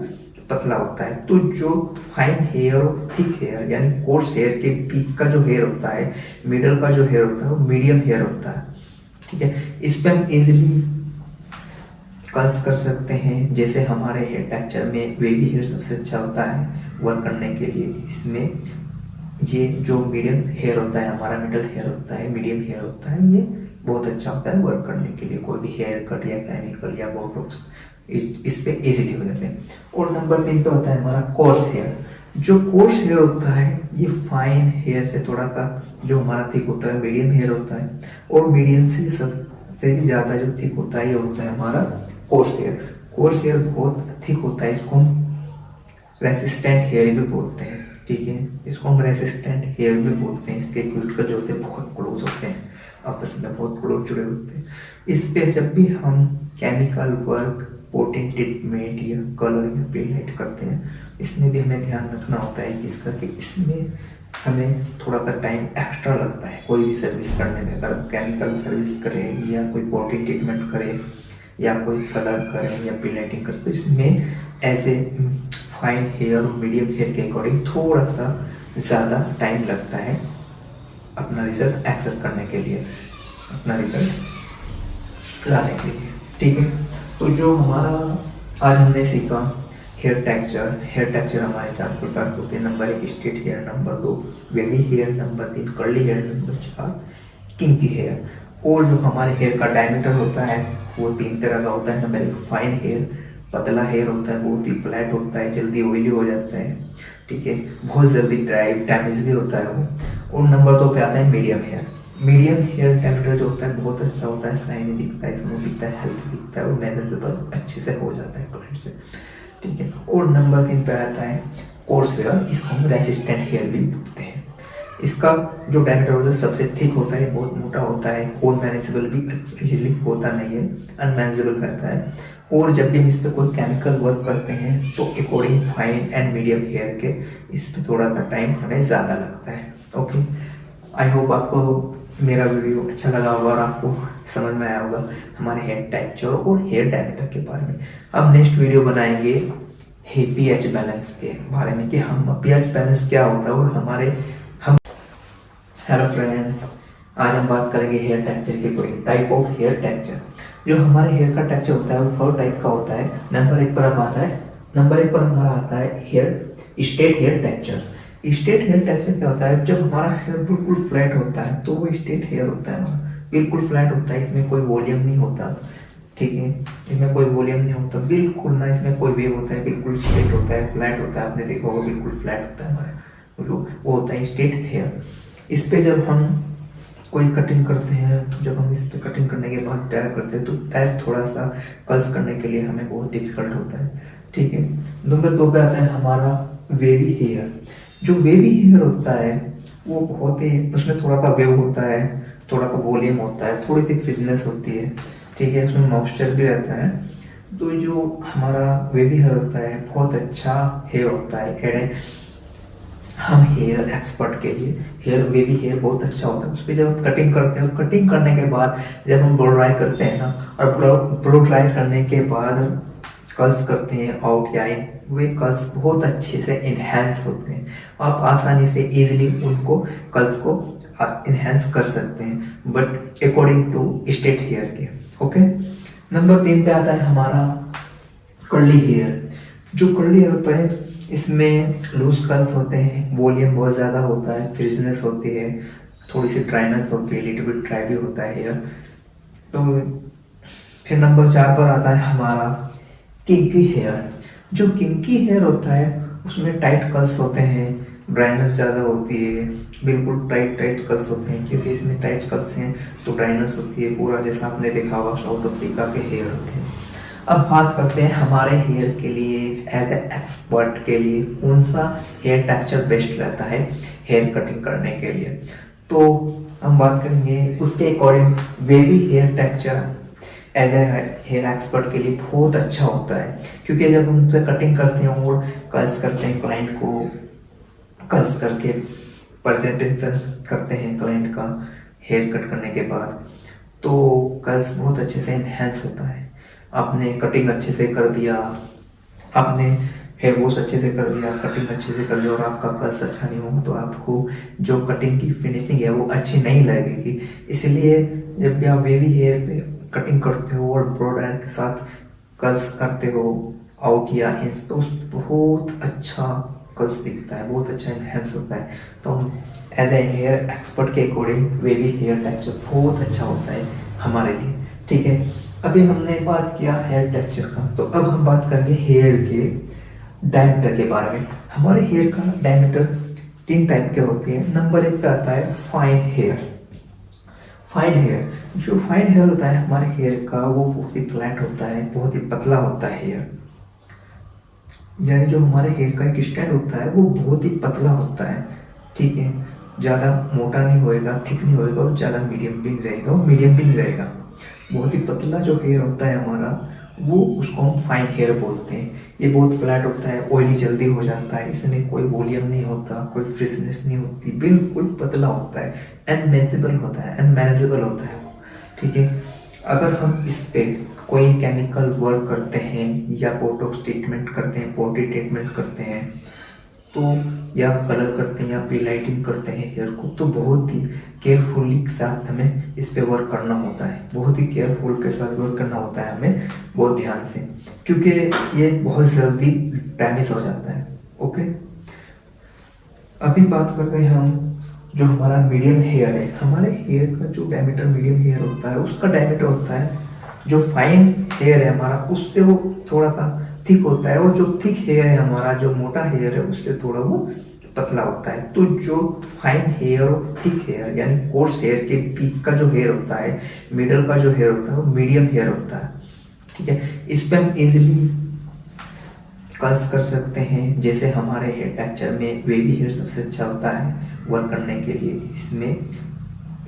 पतला होता है। तो जो फाइन हेयर और थिक हेयर यानी कोर्स हेयर के बीच का जो हेयर होता है, मिडल का जो हेयर होता है वो मीडियम हेयर होता है, ठीक है। इस पे हम इजीली कर्ल्स कर सकते हैं। जैसे हमारे हेयर टेक्सचर में वेवी हेयर सबसे अच्छा होता है वर्क करने के लिए। इसमें ये जो मीडियम हेयर होता है हमारा, मिडल हेयर होता है, मीडियम हेयर होता है, ये बहुत अच्छा होता है वर्क करने के लिए। कोई भी हेयर कट या केमिकल या बोटॉक्स इस पे इजीली हो जाते हैं। और नंबर 3 पे होता है हमारा कोर्स हेयर। जो कोर्स हेयर होता है ये फाइन हेयर से थोड़ा सा जो हमारा थिक होता है मीडियम हेयर होता है, और मीडियम से सबसे भी ज़्यादा जो थिक होता है ये होता है हमारा कोर्स हेयर बहुत थिक होता है, इसको हम रेसिस्टेंट हेयर भी बोलते हैं, ठीक है, इसको हम रेसिस्टेंट हेयर भी बोलते हैं। इसके क्यूटिकल जो होते हैं बहुत क्लोज होते हैं, आपस में बहुत क्लोज जुड़े होते हैं। इस पे जब भी हम केमिकल वर्क, पोटेंट ट्रीटमेंट या कलर या पेंट करते हैं, इसमें भी हमें ध्यान रखना होता है इसका कि इसमें हमें थोड़ा सा टाइम एक्स्ट्रा लगता है कोई भी सर्विस करने में। अगर केमिकल सर्विस करें या कोई पोटेंट ट्रीटमेंट करें या कोई कलर करें या पेंटिंग करें, तो इसमें एज ए फाइन हेयर और मीडियम हेयर के अकॉर्डिंग थोड़ा सा ज़्यादा टाइम लगता है अपना रिजल्ट एक्सेस करने के लिए, अपना रिजल्ट लाने के लिए, ठीक है। तो जो हमारा आज हमने सीखा हेयर टेक्सचर हमारे 4 प्रकार होते हैं। Number 1 straight hair, number 2 wavy hair, number 3 curly hair, number 4 kinky hair. और जो हमारे हेयर का डायमीटर होता है वो 3 तरह का होता है। नंबर 1 फाइन हेयर, पतला हेयर होता है, बहुत ही फ्लैट होता है, जल्दी ऑयली हो जाता है, ठीक है, बहुत जल्दी ड्राई डैमेज भी होता है वो। और नंबर 2 पे आता है medium hair. Medium hair diameter जो होता है बहुत अच्छा होता है, शाइनी दिखता है, स्मूथ दिखता है, हेल्थी दिखता है और मैनेजेबल अच्छे से हो जाता है क्लाइंट से, ठीक है। और नंबर 3 पे आता है कोर्स हेयर, इसको हम रेसिस्टेंट हेयर भी बोलते हैं। इसका जो डायमीटर होता है सबसे थिक होता है, बहुत मोटा होता है और मैनेजेबल भी इजीली होता नहीं है, अनमैनेजेबल रहता है। और जब भी हम इस पर कोई केमिकल वर्क करते हैं तो according fine and medium hair के इस पर थोड़ा सा टाइम हमें ज़्यादा लगता है। ओके, आई होप आपको मेरा वीडियो अच्छा लगा होगा और आपको समझ में आया होगा हमारे हेयर टेक्सचर और हेयर डायमीटर के बारे में। अब नेक्स्ट वीडियो बनाएंगे पीएच बैलेंस के बारे में कि हम पीएच बैलेंस क्या होता है और हमारे हेलो फ्रेंड्स, आज हम बात करेंगे हेयर टेक्सचर के कोई टाइप ऑफ हेयर टेक्सचर। जो हमारे हेयर का टेक्सचर होता है वो 4 टाइप का होता है। नंबर 1 पर हमारा आता है hair straight hair textures. Straight hair texture क्या होता है? जब हमारा हेयर बिल्कुल फ्लैट होता है तो वो स्ट्रेट हेयर होता है, हमारा बिल्कुल फ्लैट होता है, इसमें कोई वॉल्यूम नहीं होता, ठीक है, इसमें कोई वॉल्यूम नहीं होता बिल्कुल ना, इसमें कोई वेव होता है, बिल्कुल स्ट्रेट होता है, फ्लैट होता है, आपने देखा होगा बिल्कुल फ्लैट होता है हमारा, वो होता है स्ट्रेट हेयर। इस पे जब हम कोई कटिंग करते हैं तो जब हम इस पे कटिंग करने के बाद टायर करते हैं तो टायर थोड़ा सा कर्ल्स करने के लिए हमें बहुत डिफिकल्ट होता है, ठीक है। नंबर 2 पे आता है हमारा वेवी हेयर। जो वेवी हेयर होता है वो बहुत ही, उसमें थोड़ा सा वेव होता है, थोड़ा सा वॉल्यूम होता है, थोड़ी सी फिजनेस होती है, ठीक है, उसमें मॉइस्चर भी रहता है। तो जो हमारा वेवी हेयर होता है बहुत अच्छा हेयर होता है। हम हेयर एक्सपर्ट के लिए वेवी हेयर बहुत अच्छा होता है। उस पर जब हम कटिंग करते हैं और कटिंग करने के बाद जब हम ब्लो ड्राई करते हैं ना, और ब्लो ड्राई करने के बाद कर्ल्स करते हैं आउट या इन, वे कर्ल्स बहुत अच्छे से इन्हेंस होते हैं। आप आसानी से इजीली उनको कर्ल्स को इन्हेंस कर सकते हैं, but according to straight hair के। ओके, नंबर 3 पे आता है हमारा कर्ली हेयर। जो कर्ली हेयर होता है इसमें लूज कर्ल्स होते हैं, वॉल्यूम बहुत ज़्यादा होता है, फ्रिजनेस होती है, थोड़ी सी ड्राइनेस होती है, लिटिल बिट ड्राई भी होता है हेयर। तो फिर नंबर 4 पर आता है हमारा किंकी हेयर। जो किंकी हेयर होता है उसमें टाइट कर्ल्स होते हैं, ड्राइनेस ज़्यादा होती है, बिल्कुल टाइट कर्ल्स होते हैं, क्योंकि इसमें टाइट कर्ल्स हैं तो ड्राइनेस होती है पूरा, जैसा आपने देखा होगा साउथ अफ्रीका के हेयर होते हैं। अब बात करते हैं हमारे हेयर के लिए एज ए एक्सपर्ट के लिए कौन सा हेयर टेक्सचर बेस्ट रहता है हेयर कटिंग करने के लिए। तो हम बात करेंगे उसके according wavy hair texture as a hair expert के लिए बहुत अच्छा होता है, क्योंकि जब हम उसे कटिंग करते हैं और कर्ल्स करते हैं, क्लाइंट को कर्ल्स करके प्रेजेंटेशन करते हैं क्लाइंट का हेयर कट करने के बाद, तो कर्ल्स बहुत अच्छे से इन्हेंस होता है। आपने कटिंग अच्छे से कर दिया, आपने हेयर वॉश अच्छे से कर दिया, कटिंग अच्छे से कर दिया और आपका कर्ल्स अच्छा नहीं होगा तो आपको जो कटिंग की फिनिशिंग है वो अच्छी नहीं लगेगी। इसलिए जब भी आप वेवी हेयर पे कटिंग करते हो और ब्रो ड्रायर के साथ कर्ल्स करते हो आउट या इंस, तो बहुत अच्छा कर्ल्स दिखता है, बहुत अच्छा इन्हेंस होता है। तो एज ए हेयर एक्सपर्ट के अकॉर्डिंग वेवी हेयर टेक्सचर बहुत अच्छा होता है हमारे लिए, ठीक है। अभी हमने बात किया हेयर टेक्सचर का, तो अब हम बात करेंगे हेयर के डायमीटर के बारे में। हमारे हेयर का डायमीटर 3 टाइप के होते हैं। नंबर 1 पे आता है फाइन हेयर। फाइन हेयर जो फाइन हेयर होता है हमारे हेयर का वो बहुत ही फ्लैट होता है, बहुत ही पतला होता है हेयर, यानी जो हमारे हेयर का एक स्टैंड होता है वो बहुत ही पतला होता है, ठीक है। ज़्यादा मोटा नहीं होएगा, थिक नहीं होएगा और ज़्यादा मीडियम भी नहीं रहेगा और मीडियम भी नहीं रहेगा। बहुत ही पतला जो हेयर होता है हमारा वो उसको हम फाइन हेयर बोलते हैं। ये बहुत फ्लैट होता है, ऑयली जल्दी हो जाता है, इसमें कोई वॉल्यूम नहीं होता, कोई फ्रिजनेस नहीं होती, बिल्कुल पतला होता है, अनमेनेजेबल होता है, अनमैनेजेबल होता है, ठीक है। अगर हम इस पे कोई केमिकल वर्क करते हैं या बोटॉक्स ट्रीटमेंट करते हैं, पॉटी ट्रीटमेंट करते हैं तो या कलर करते हैं या पीलाइटिंग करते हैं हेयर को, तो बहुत ही केयरफुली के साथ हमें इस पे वर्क करना होता है, बहुत ही केयरफुल के साथ वर्क करना होता है हमें, बहुत ध्यान से, क्योंकि ये बहुत जल्दी डैमेज हो जाता है। ओके, अभी बात कर रहे हैं हम जो हमारा मीडियम हेयर है, हमारे हेयर का जो डायमीटर मीडियम हेयर होता है उसका डायमीटर होता है जो फाइन हेयर है हमारा उससे वो थोड़ा सा थिक होता है, और जो थिक हेयर है हमारा, जो मोटा हेयर है उससे थोड़ा वो पतला होता है। तो जो फाइन हेयर और थिक हेयर यानी कोर्स हेयर के बीच का जो हेयर होता है, मिडल का जो हेयर होता है वो मीडियम हेयर होता है, ठीक है। इस पे हम इजीली कर्स कर सकते हैं, जैसे हमारे हेयर टेक्सचर में वेवी हेयर सबसे अच्छा होता है वर्क करने के लिए। इसमें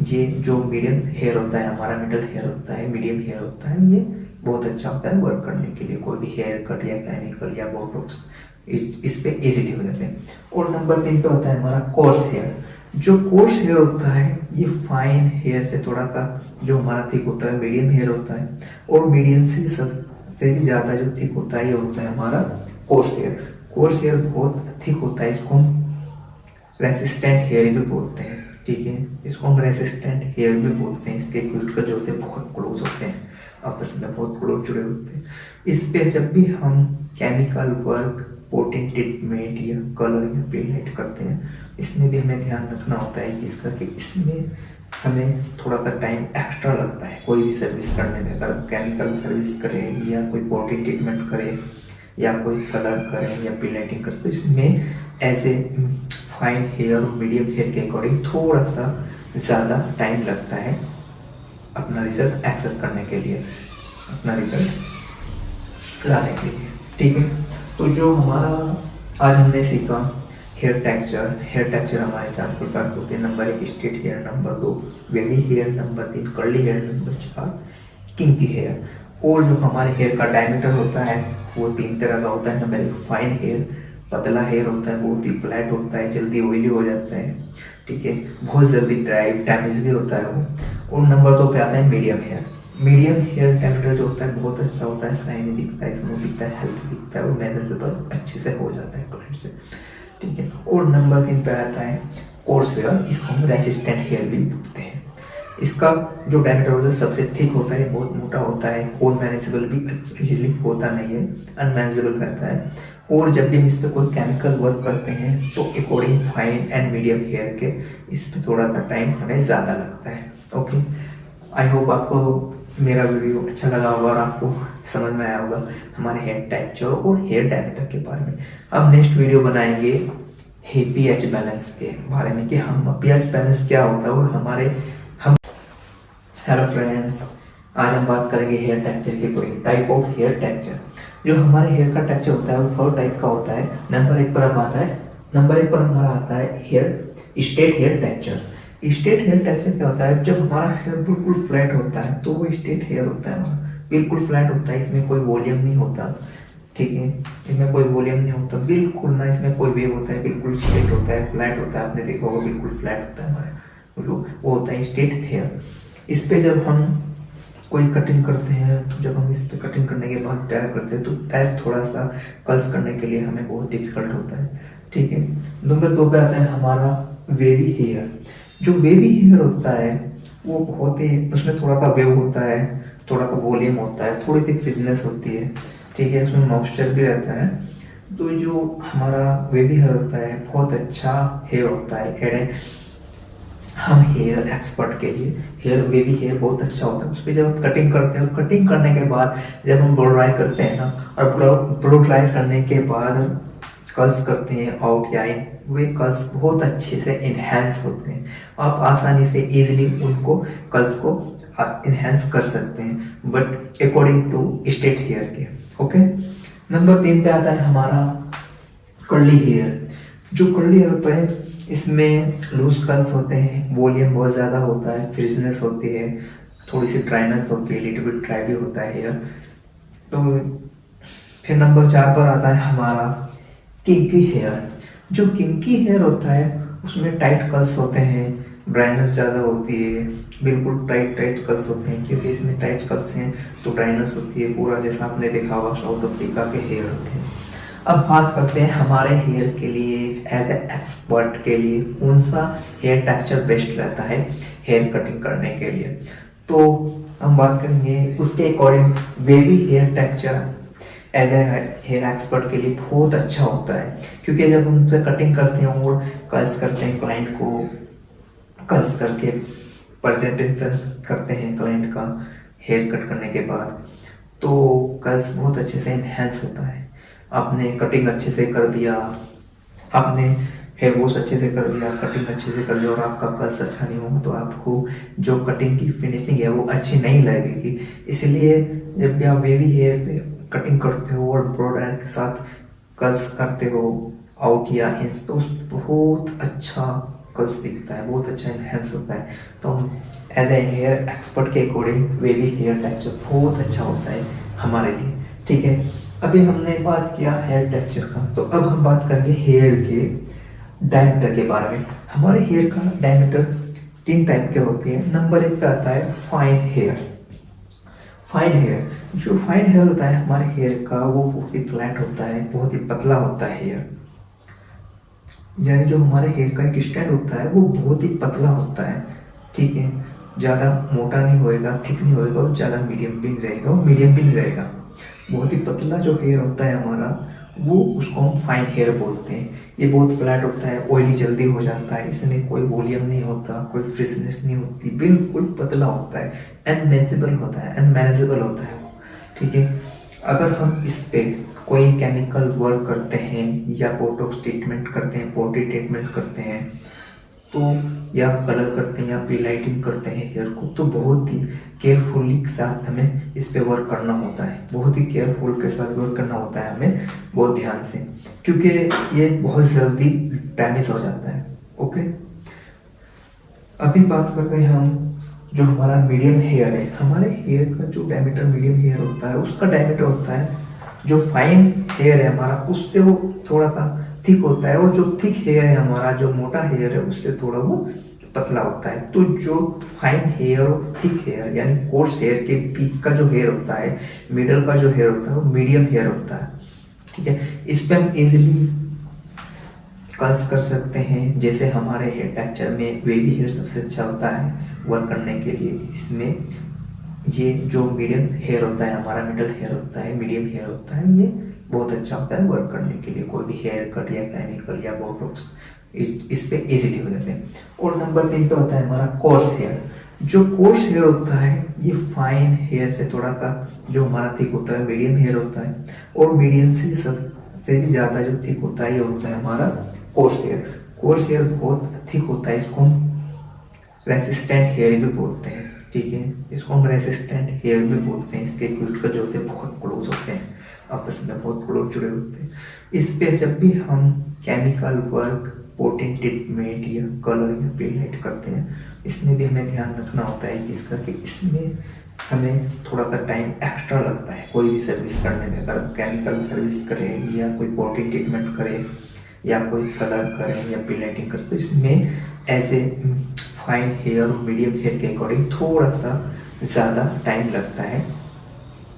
ये जो मीडियम हेयर होता है हमारा, मिडल हेयर होता है, मीडियम हेयर होता है, ये बहुत अच्छा होता है वर्क करने के लिए। कोई भी हेयर कट या केमिकल या बोटॉक्स इस पे इजीली हो जाते हैं। और नंबर 3 पे होता है हमारा कोर्स हेयर। जो कोर्स हेयर होता है ये फाइन हेयर से थोड़ा सा जो हमारा थिक होता है मीडियम हेयर होता है, और मीडियम से सबसे भी ज़्यादा जो थिक होता है ये होता है हमारा कोर्स हेयर। कोर्स हेयर बहुत थिक होता है, इसको हम रेसिस्टेंट हेयर भी बोलते हैं, ठीक है। इसको हम रेसिस्टेंट हेयर भी बोलते हैं। इसके क्यूटिकल जो होते हैं बहुत क्लोज होते हैं, आपस में बहुत क्लोज जुड़े होते हैं। इस पे जब भी हम केमिकल वर्क, पोटिंग ट्रीटमेंट या कलर या पेंट करते हैं, इसमें भी हमें ध्यान रखना होता है कि इसका कि इसमें हमें थोड़ा सा टाइम एक्स्ट्रा लगता है कोई भी सर्विस करने में। अगर केमिकल सर्विस करें या कोई पोटिंग ट्रीटमेंट करें या कोई कलर करें या पेंटिंग करें, तो इसमें ऐसे फाइन हेयर और मीडियम हेयर के अकॉर्डिंग थोड़ा सा ज़्यादा टाइम लगता है अपना रिजल्ट एक्सेस करने के लिए, अपना रिजल्ट लाने के लिए, ठीक है। तो जो हमारा आज हमने सीखा हेयर टेक्सचर हमारे 4 प्रकार के होते हैं। Number 1 straight hair, number 2 wavy hair, number 3 curly hair, number 4 kinky hair. और जो हमारे हेयर का डायमीटर होता है वो 3 तरह का होता है। नंबर 1 फाइन हेयर, पतला हेयर होता है, बहुत ही फ्लैट होता है, जल्दी ऑयली हो जाता है, ठीक है, बहुत जल्दी ड्राई डैमेज भी होता है वो। और नंबर 2 पे आता है medium hair. Medium hair diameter जो होता है बहुत अच्छा होता है, शाइनी दिखता है, स्मूथ दिखता है, हेल्थी दिखता है और मैनेजेबल अच्छे से हो जाता है क्लाइंट से, ठीक है। और नंबर 3 पे आता है कोर्स हेयर, इसको हम रेसिस्टेंट हेयर भी बोलते हैं। इसका जो डायमीटर होता है सबसे थिक होता है, बहुत मोटा होता है और मैनेजेबल भी इजीली होता नहीं है, अनमैनेजेबल रहता है। और जब भी हम इस पर कोई केमिकल वर्क करते हैं तो according fine and medium hair के इस पर थोड़ा सा टाइम हमें ज़्यादा लगता है। ओके, आई होप आपको मेरा वीडियो अच्छा लगा होगा और आपको समझ में आया होगा हमारे हेयर टेक्सचर और हेयर डायमीटर के बारे में। अब नेक्स्ट वीडियो बनाएंगे पीएच बैलेंस के बारे में कि हम पीएच बैलेंस क्या होता है और हमारे हेलो फ्रेंड्स, आज हम बात करेंगे हेयर टेक्सचर के कोई टाइप ऑफ हेयर टेक्सचर। जो हमारे हेयर का टेक्सचर होता है वो 4 टाइप का होता है। नंबर 1 पर हमारा आता है hair straight hair textures. Straight hair texture क्या होता है? जब हमारा हेयर बिल्कुल फ्लैट होता है तो वो स्ट्रेट हेयर होता है हमारा, बिल्कुल फ्लैट होता है, इसमें कोई वॉल्यूम नहीं होता, ठीक है, इसमें कोई वॉल्यूम नहीं होता बिल्कुल ना, इसमें कोई वेव होता है, बिल्कुल स्ट्रेट होता है, फ्लैट होता है, आपने देखा होगा बिल्कुल फ्लैट होता है हमारा, जो वो होता है स्ट्रेट हेयर। इस पे जब हम कोई कटिंग करते हैं तो जब हम इस पे कटिंग करने के बाद टायर करते हैं तो टायर थोड़ा सा कर्ल्स करने के लिए हमें बहुत डिफिकल्ट होता है, ठीक है। नंबर 2 पे आता है हमारा वेवी हेयर। जो वेवी हेयर होता है वो बहुत ही, उसमें थोड़ा सा वेव होता है, थोड़ा सा वॉल्यूम होता है, थोड़ी सी फ्रिजनेस होती है, ठीक है, उसमें मॉइस्चर भी रहता है। तो जो हमारा वेवी हेयर होता है बहुत अच्छा हेयर होता है। हम हेयर एक्सपर्ट के लिए वेवी हेयर बहुत अच्छा होता है। उस पर जब हम कटिंग करते हैं, कटिंग करने के बाद जब हम ब्लो ड्राई करते हैं ना, और ब्लो ड्राई करने के बाद कर्ल्स करते हैं आउट या इन, वे कर्ल्स बहुत अच्छे से इन्हेंस होते हैं। आप आसानी से इजीली उनको कर्ल्स को आप इनहेंस कर सकते हैं, but according to state hair के। ओके, नंबर 3 पे आता है हमारा कर्ली हेयर। जो कर्ली हेयर होता है इसमें लूज कर्ल्स होते हैं, वॉल्यूम बहुत ज़्यादा होता है, फ्रिजनेस होती है, थोड़ी सी ड्राइनेस होती है, लिटिल बिट ड्राई भी होता है हेयर। तो फिर नंबर 4 पर आता है हमारा किंकी हेयर। जो किंकी हेयर होता है उसमें टाइट कर्ल्स होते हैं, ड्राइनेस ज़्यादा होती है, बिल्कुल टाइट कर्ल्स होते हैं, क्योंकि इसमें टाइट कर्ल्स हैं तो ड्राइनेस होती है, पूरा जैसा आपने देखा होगा साउथ अफ्रीका के हेयर होते हैं। अब बात करते हैं हमारे हेयर के लिए एज ए एक्सपर्ट के लिए कौन सा हेयर टेक्सचर बेस्ट रहता है हेयर कटिंग करने के लिए। तो हम बात करेंगे उसके according wavy hair texture as a hair expert के लिए बहुत अच्छा होता है, क्योंकि जब हम उनसे कटिंग करते हैं और कर्ल्स करते हैं, क्लाइंट को कर्ल्स करके प्रेजेंटेशन करते हैं क्लाइंट का हेयर कट करने के बाद, तो कर्ल्स बहुत अच्छे से इनहेंस होता है। आपने कटिंग अच्छे से कर दिया, आपने हेयर वॉश अच्छे से कर दिया, कटिंग अच्छे से कर दिया और आपका कर्ल्स अच्छा नहीं होगा तो आपको जो कटिंग की फिनिशिंग है वो अच्छी नहीं लगेगी। इसलिए जब भी आप वेवी हेयर पे कटिंग करते हो और ब्रॉड हेयर के साथ कर्ल्स करते हो आउट या इंस, तो बहुत अच्छा कर्ल्स दिखता है, बहुत अच्छा इनहेंस होता है। तो एज ए हेयर एक्सपर्ट के अकॉर्डिंग वेवी हेयर टेक्सचर बहुत अच्छा होता है हमारे लिए। ठीक है, अभी हमने बात किया हेयर टेक्सचर का, तो अब हम बात करेंगे हेयर के डायमीटर के बारे में। हमारे हेयर का डायमीटर 3 टाइप के होते हैं। नंबर 1 पे आता है फाइन हेयर। फाइन हेयर, जो फाइन हेयर होता है हमारे हेयर का वो बहुत ही फ्लैट होता है, बहुत ही पतला होता है हेयर, यानी जो हमारे हेयर का एक स्टैंड होता है वो बहुत ही पतला होता है। ठीक है, ज़्यादा मोटा नहीं होएगा, थिक नहीं होएगा और ज़्यादा मीडियम भी नहीं रहेगा और मीडियम भी नहीं रहेगा। बहुत ही पतला जो हेयर होता है हमारा वो उसको हम फाइन हेयर बोलते हैं। ये बहुत फ्लैट होता है, ऑयली जल्दी हो जाता है, इसमें कोई वॉल्यूम नहीं होता, कोई फ्रिशनेस नहीं होती, बिल्कुल पतला होता है, अनमेनेजेबल होता है, अनमैनेजेबल होता है वो। ठीक है, अगर हम इस पे कोई केमिकल वर्क करते हैं या बोटॉक्स ट्रीटमेंट करते हैं, पॉटी ट्रीटमेंट करते हैं, तो या कलर करते हैं या पीलाइटिंग करते हैं हेयर को, तो बहुत ही केयरफुली के साथ हमें इस पे वर्क करना होता है, बहुत ही केयरफुल के साथ वर्क करना होता है हमें, बहुत ध्यान से, क्योंकि ये बहुत जल्दी डैमेज हो जाता है। ओके, अभी बात करते हैं हम जो हमारा मीडियम हेयर है। हमारे हेयर का जो डायमीटर मीडियम हेयर होता है उसका डायमीटर होता है जो फाइन हेयर है हमारा उससे वो थोड़ा सा थिक होता है, और जो थिक हेयर है हमारा, जो मोटा हेयर है उससे थोड़ा वो पतला होता है। तो जो फाइन हेयर और थिक हेयर यानी कोर्स हेयर के बीच का जो हेयर होता है, मिडल का जो हेयर होता है वो मीडियम हेयर होता है। ठीक है, इस पे हम इजीली कर्ल्स कर सकते हैं। जैसे हमारे हेयर टेक्सचर में वेवी हेयर सबसे अच्छा होता है वर्क करने के लिए। इसमें ये जो मीडियम हेयर होता है हमारा, मिडल हेयर होता है, मीडियम हेयर होता है, ये बहुत अच्छा होता है वर्क करने के लिए। कोई भी हेयर कट या केमिकल या बोटॉक्स इस पे इजीली हो जाते हैं। और नंबर 3 पे होता है हमारा कोर्स हेयर। जो कोर्स हेयर होता है ये फाइन हेयर से थोड़ा सा जो हमारा थिक होता है मीडियम हेयर होता है, और मीडियम से सबसे भी ज़्यादा जो थिक होता है ये होता है हमारा कोर्स हेयर। कोर्स हेयर बहुत थिक होता है, इसको हम रेसिस्टेंट हेयर भी बोलते हैं। ठीक है, इसको हम रेसिस्टेंट हेयर भी बोलते हैं। इसके क्यूटिकल जो होते हैं बहुत क्लोज होते हैं, आपस में बहुत क्लोज जुड़े होते हैं। इस पे जब भी हम केमिकल वर्क, पोटिंग ट्रीटमेंट या कलर या पेलाइट करते हैं, इसमें भी हमें ध्यान रखना होता है कि इसका कि इसमें हमें थोड़ा सा टाइम एक्स्ट्रा लगता है कोई भी सर्विस करने में। अगर केमिकल सर्विस करें या कोई पोटिंग ट्रीटमेंट करें या कोई कलर करें या पेलाइटिंग करें, तो इसमें एज ए फाइन हेयर और मीडियम हेयर के अकॉर्डिंग थोड़ा सा ज़्यादा टाइम लगता है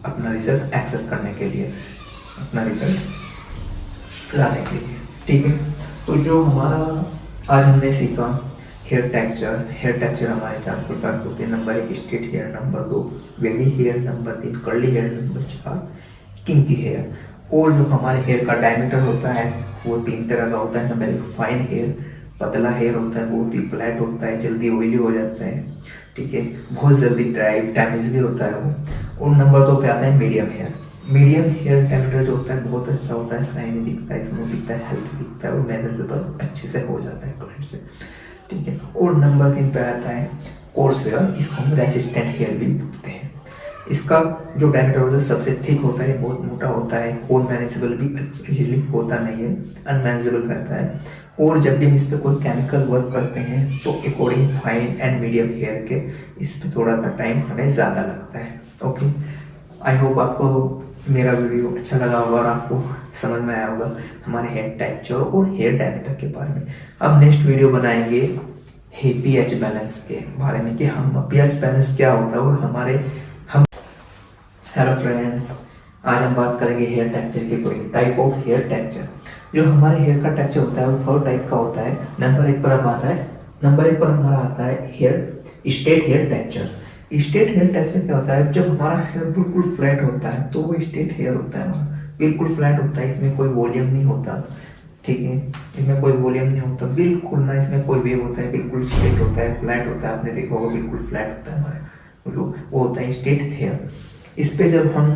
अपना रिजल्ट एक्सेस करने के लिए, अपना रिजल्ट लाने के लिए। ठीक है, तो जो हमारा आज हमने सीखा हेयर टेक्सचर हमारे 4 प्रकार के होते हैं। Number 1 straight hair, number 2 wavy hair, number 3 curly hair, number 4 kinky hair. और जो हमारे हेयर का डायमीटर होता है वो 3 तरह का होता है। नंबर 1 फाइन हेयर, पतला हेयर होता है, बहुत ही फ्लैट होता है, जल्दी ऑयली हो जाता है। ठीक है, बहुत जल्दी ड्राई डैमेज भी होता है वो। और नंबर 2 पे आता है medium hair. Medium hair diameter जो होता है बहुत अच्छा होता है, शाइनी दिखता है, स्मूथ दिखता है, हेल्थी दिखता है और मैनेजेबल अच्छे से हो जाता है क्लाइंट से। ठीक है, और नंबर 3 पे आता है कोर्स हेयर, इसको हम रेसिस्टेंट हेयर भी बोलते हैं। इसका जो डायमीटर होता है सबसे थिक होता है, बहुत मोटा होता है और मैनेजेबल भी इजीली होता नहीं है, अनमैनेजेबल रहता है। और जब भी हम इस पर कोई केमिकल वर्क करते हैं तो according fine and medium hair के इस पर थोड़ा सा टाइम हमें ज़्यादा लगता है। ओके, आई होप आपको मेरा वीडियो अच्छा लगा होगा और आपको समझ में आया होगा हमारे हेयर टेक्सचर और हेयर डायमीटर के बारे में। अब नेक्स्ट वीडियो बनाएंगे पीएच बैलेंस के बारे में कि हम पीएच बैलेंस क्या होता है और हमारे हेलो फ्रेंड्स, आज हम बात करेंगे हेयर टेक्सचर के कोई टाइप ऑफ हेयर टेक्सचर। जो हमारे हेयर का टेक्सचर होता है वो 4 टाइप का होता है। नंबर 1 पर हमारा आता है hair straight hair textures. Straight hair texture क्या होता है? जब हमारा हेयर बिल्कुल फ्लैट होता है तो वो स्ट्रेट हेयर होता है, हमारा बिल्कुल फ्लैट होता है, इसमें कोई वॉल्यूम नहीं होता, ठीक है, इसमें कोई वॉल्यूम नहीं होता बिल्कुल ना, इसमें कोई वेव होता है, बिल्कुल स्ट्रेट होता है, फ्लैट होता है, आपने देखा होगा बिल्कुल फ्लैट होता है हमारे, वो होता है स्ट्रेट हेयर। इस पे जब हम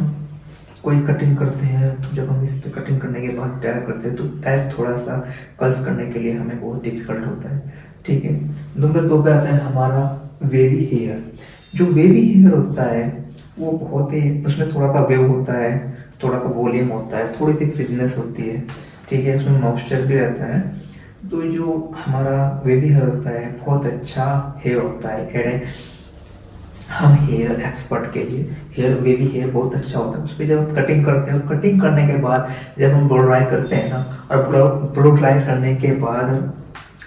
कोई कटिंग करते हैं तो जब हम इस पे कटिंग करने के बाद टायर करते हैं तो टायर थोड़ा सा कर्ल्स करने के लिए हमें बहुत डिफिकल्ट होता है, ठीक है। नंबर 2 पे आता है हमारा वेवी हेयर। जो वेवी हेयर होता है वो बहुत ही, उसमें थोड़ा सा वेव होता है, थोड़ा सा वॉल्यूम होता है, थोड़ी सी फ्रिजनेस होती है, ठीक है, उसमें मॉइस्चर भी रहता है। तो जो हमारा वेवी हेयर होता है बहुत अच्छा हेयर होता है। हम हेयर एक्सपर्ट के लिए हेयर वेवी हेयर बहुत अच्छा होता है। उस पर जब हम कटिंग करते हैं, कटिंग करने के बाद जब हम ब्लो ड्राई करते हैं ना, और ब्लो ड्राई करने के बाद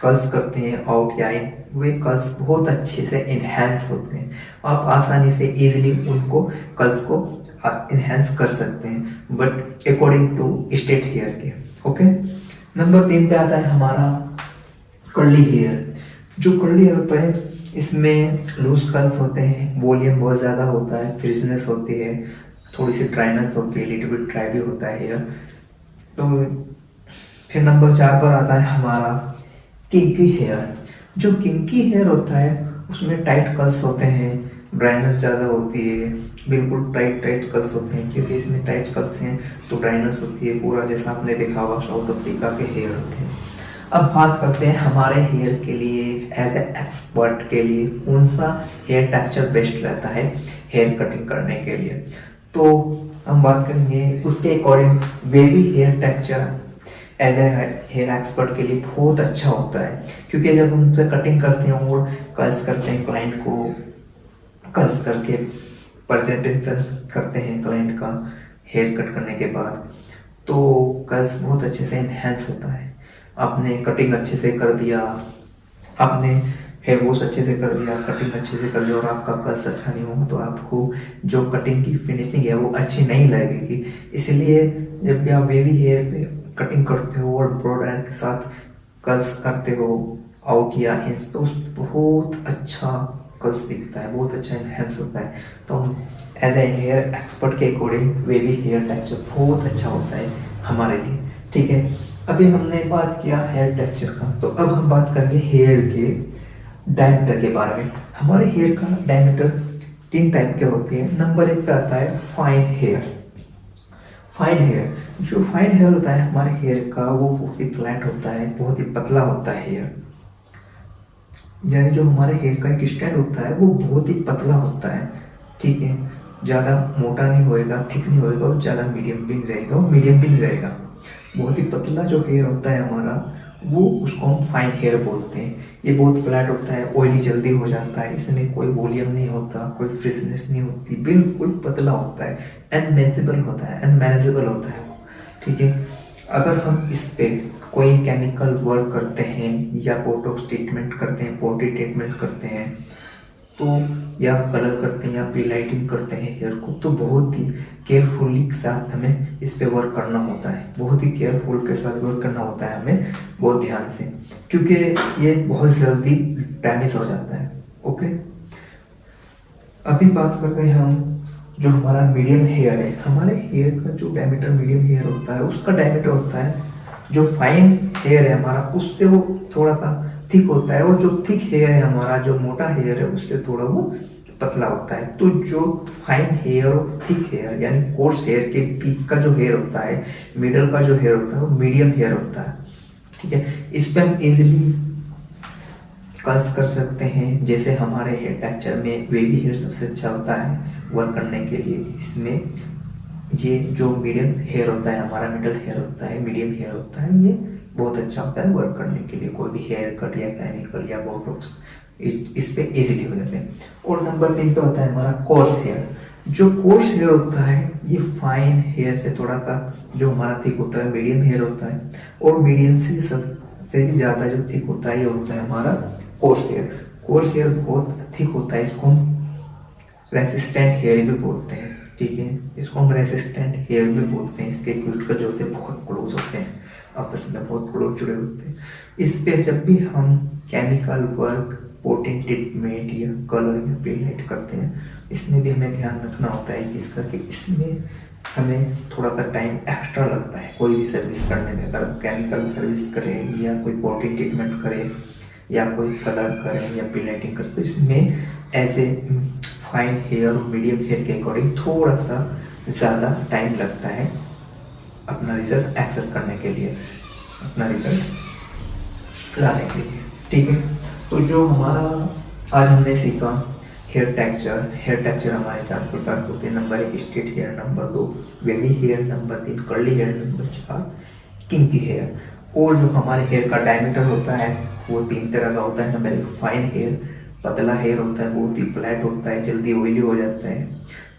कर्ल्स करते हैं आउट या इन, वे कर्ल्स बहुत अच्छे से इन्हेंस होते हैं। आप आसानी से इजीली उनको कर्ल्स को इन्हेंस कर सकते हैं, but according to straight hair के। ओके, नंबर 3 पे आता है हमारा कर्ली हेयर। जो कर्ली हेयर होता है इसमें लूज कर्ल्स होते हैं, वॉल्यूम बहुत ज़्यादा होता है, फ्रिजनेस होती है, थोड़ी सी ड्राइनेस होती है, लिटिल बिट ड्राई भी होता है हेयर। तो फिर नंबर 4 पर आता है हमारा किंकी हेयर। जो किंकी हेयर होता है उसमें टाइट कर्ल्स होते हैं, ड्राइनेस ज़्यादा होती है, बिल्कुल टाइट कर्ल्स होते हैं, क्योंकि इसमें टाइट कर्ल्स हैं तो ड्राइनेस होती है पूरा, जैसा आपने देखा होगा साउथ अफ्रीका के हेयर होते हैं। अब बात करते हैं हमारे हेयर के लिए एज ए एक्सपर्ट के लिए कौन सा हेयर टेक्सचर बेस्ट रहता है हेयर कटिंग करने के लिए। तो हम बात करेंगे उसके according wavy hair texture as a hair expert के लिए बहुत अच्छा होता है, क्योंकि जब हम उनसे कटिंग करते हैं और कर्ल्स करते हैं, क्लाइंट को कर्ल्स करके प्रेजेंटेशन करते हैं क्लाइंट का हेयर कट करने के बाद, तो कर्ल्स बहुत अच्छे से इन्हेंस होता है। आपने कटिंग अच्छे से कर दिया, आपने हेयर वॉश अच्छे से कर दिया, कटिंग अच्छे से कर दिया और आपका कर्ल्स अच्छा नहीं होगा तो आपको जो कटिंग की फिनिशिंग है वो अच्छी नहीं लगेगी। इसलिए जब भी आप वेवी हेयर पे कटिंग करते हो और ब्रो ड्रायर के साथ कर्ल्स करते हो आउट या इंस, तो बहुत अच्छा कर्ल्स दिखता है, बहुत अच्छा इन्हेंस होता है। तो हम एज ए हेयर एक्सपर्ट के अकॉर्डिंग वेवी हेयर टेक्सचर बहुत अच्छा होता है हमारे लिए, ठीक है। अभी हमने बात किया हेयर टेक्सचर का, तो अब हम बात करेंगे हेयर के डायमीटर के बारे में। हमारे हेयर का डायमीटर 3 टाइप के होते हैं। नंबर 1 पे आता है फाइन हेयर। फाइन हेयर, जो फाइन हेयर होता है हमारे हेयर का वो बहुत ही फ्लैट होता है, बहुत ही पतला होता है हेयर, यानी जो हमारे हेयर का एक स्टैंड होता है वो बहुत ही पतला होता है, ठीक है, ज़्यादा मोटा नहीं होएगा, थिक नहीं होएगा और ज़्यादा मीडियम भी नहीं रहेगा और मीडियम भी नहीं रहेगा। बहुत ही पतला जो हेयर होता है हमारा वो उसको हम फाइन हेयर बोलते हैं। ये बहुत फ्लैट होता है, ऑयली जल्दी हो जाता है, इसमें कोई वॉल्यूम नहीं होता, कोई फ्रिजनेस नहीं होती, बिल्कुल पतला होता है, अनमैनेजेबल होता है वो, ठीक है। अगर हम इस पे कोई केमिकल वर्क करते हैं या बोटॉक्स ट्रीटमेंट करते हैं, पॉटी ट्रीटमेंट करते हैं, तो या कलर करते हैं या प्रीलाइटिंग करते हैं हेयर को, तो बहुत ही केयरफुली के साथ हमें इस पे वर्क करना होता है, बहुत ही केयरफुल के साथ वर्क करना होता है हमें, बहुत ध्यान से, क्योंकि ये बहुत जल्दी डैमेज हो जाता है। ओके, अभी बात कर रहे हैं हम जो हमारा मीडियम हेयर है। हमारे हेयर का जो डायमीटर मीडियम हेयर होता है उसका डायमीटर होता है जो फाइन हेयर है हमारा उससे वो थोड़ा सा थिक होता है, और जो थिक हेयर है हमारा, जो मोटा हेयर है, उससे थोड़ा वो पतला होता है। तो जो फाइन हेयर और थिक हेयर यानी कोर्स हेयर के बीच का जो हेयर होता है, मिडल का जो हेयर होता है वो मीडियम हेयर होता है, ठीक है। इस पे हम इजीली कर्ल्स कर सकते हैं। जैसे हमारे हेयर टेक्सचर में वेवी हेयर सबसे अच्छा होता है वर्क करने के लिए। इसमें ये जो मीडियम हेयर होता है, हमारा मिडल हेयर होता है, मीडियम हेयर होता है, ये बहुत अच्छा होता है वर्क करने के लिए। कोई भी हेयर कट या केमिकल या बोटॉक्स इस पे इजीली हो जाते हैं। और नंबर 3 पे होता है हमारा कोर्स हेयर। जो कोर्स हेयर होता है ये फाइन हेयर से थोड़ा सा जो हमारा थिक होता है, मीडियम हेयर होता है, और मीडियम से सबसे भी ज़्यादा जो थिक होता है ये होता है हमारा कोर्स हेयर। कोर्स हेयर बहुत थिक होता है, इसको हम रेसिस्टेंट हेयर भी बोलते हैं, ठीक है, इसको हम रेसिस्टेंट हेयर भी बोलते हैं। इसके क्यूटिकल जो होते हैं बहुत क्लोज होते हैं, आपस में बहुत क्लोज जुड़े होते हैं। इस पे जब भी हम केमिकल वर्क, पोटेंट ट्रीटमेंट या कलर या पेंट करते हैं, इसमें भी हमें ध्यान रखना होता है इसका कि इसमें हमें थोड़ा सा टाइम एक्स्ट्रा लगता है कोई भी सर्विस करने में। अगर केमिकल सर्विस करें या कोई पोटेंट ट्रीटमेंट करें या कोई कलर करें या पेंटिंग करें, तो इसमें एज ए फाइन हेयर और मीडियम हेयर के अकॉर्डिंग थोड़ा सा ज़्यादा टाइम लगता है अपना रिजल्ट एक्सेस करने के लिए, अपना रिजल्ट लाने के लिए, ठीक है। तो जो हमारा आज हमने सीखा हेयर टेक्सचर हमारे 4 प्रकार होते हैं। Number 1 straight hair, number 2 wavy hair, number 3 curly hair, number 4 kinky hair. और जो हमारे हेयर का डायमीटर होता है वो 3 तरह का होता है। नंबर 1 फाइन हेयर, पतला हेयर होता है, बहुत ही फ्लैट होता है, जल्दी ऑयली हो जाता है,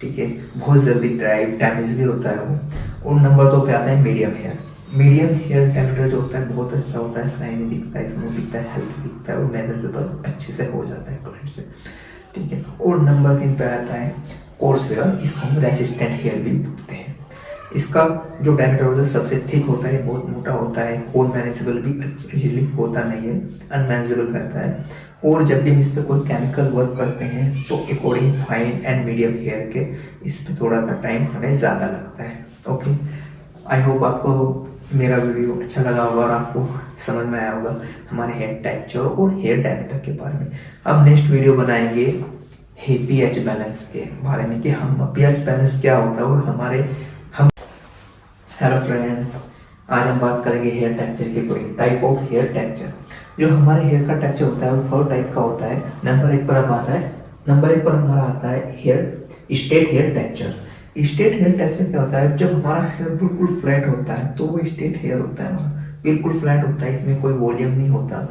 ठीक है, बहुत जल्दी ड्राई डैमेज भी होता है वो। और नंबर 2 पे आता है medium hair. Medium hair diameter जो होता है बहुत अच्छा होता है, शाइनी दिखता है, स्मूथ दिखता है, हेल्थी दिखता है और मैनेजेबल अच्छे से हो जाता है क्लाइंट से, ठीक है। और नंबर 3 पे आता है कोर्स हेयर, इसको हम रेसिस्टेंट हेयर भी बोलते हैं। इसका जो डायमीटर होता है सबसे थिक होता है, बहुत मोटा होता है और मैनेजेबल भी इजीली होता नहीं है, अनमैनेजेबल रहता है। और जब भी हम इस पर कोई केमिकल वर्क करते हैं तो according fine and medium hair के इस पर थोड़ा सा टाइम हमें ज़्यादा लगता है। ओके, आई होप आपको मेरा वीडियो अच्छा लगा होगा और आपको समझ में आया होगा हमारे हेयर टेक्सचर और हेयर डायमीटर के बारे में। अब नेक्स्ट वीडियो बनाएंगे पीएच बैलेंस के बारे में कि हम पीएच बैलेंस क्या होता है और हमारे हेलो फ्रेंड्स, आज हम बात करेंगे हेयर टेक्सचर के कोई टाइप ऑफ हेयर टेक्सचर। जो हमारे हेयर का टेक्सचर होता है वो 4 टाइप का होता है। नंबर 1 पर हमारा आता है hair straight hair textures. Straight hair texture क्या होता है? जब हमारा हेयर बिल्कुल फ्लैट होता है तो वो स्ट्रेट हेयर होता है, हमारा बिल्कुल फ्लैट होता है, इसमें कोई वॉल्यूम नहीं होता,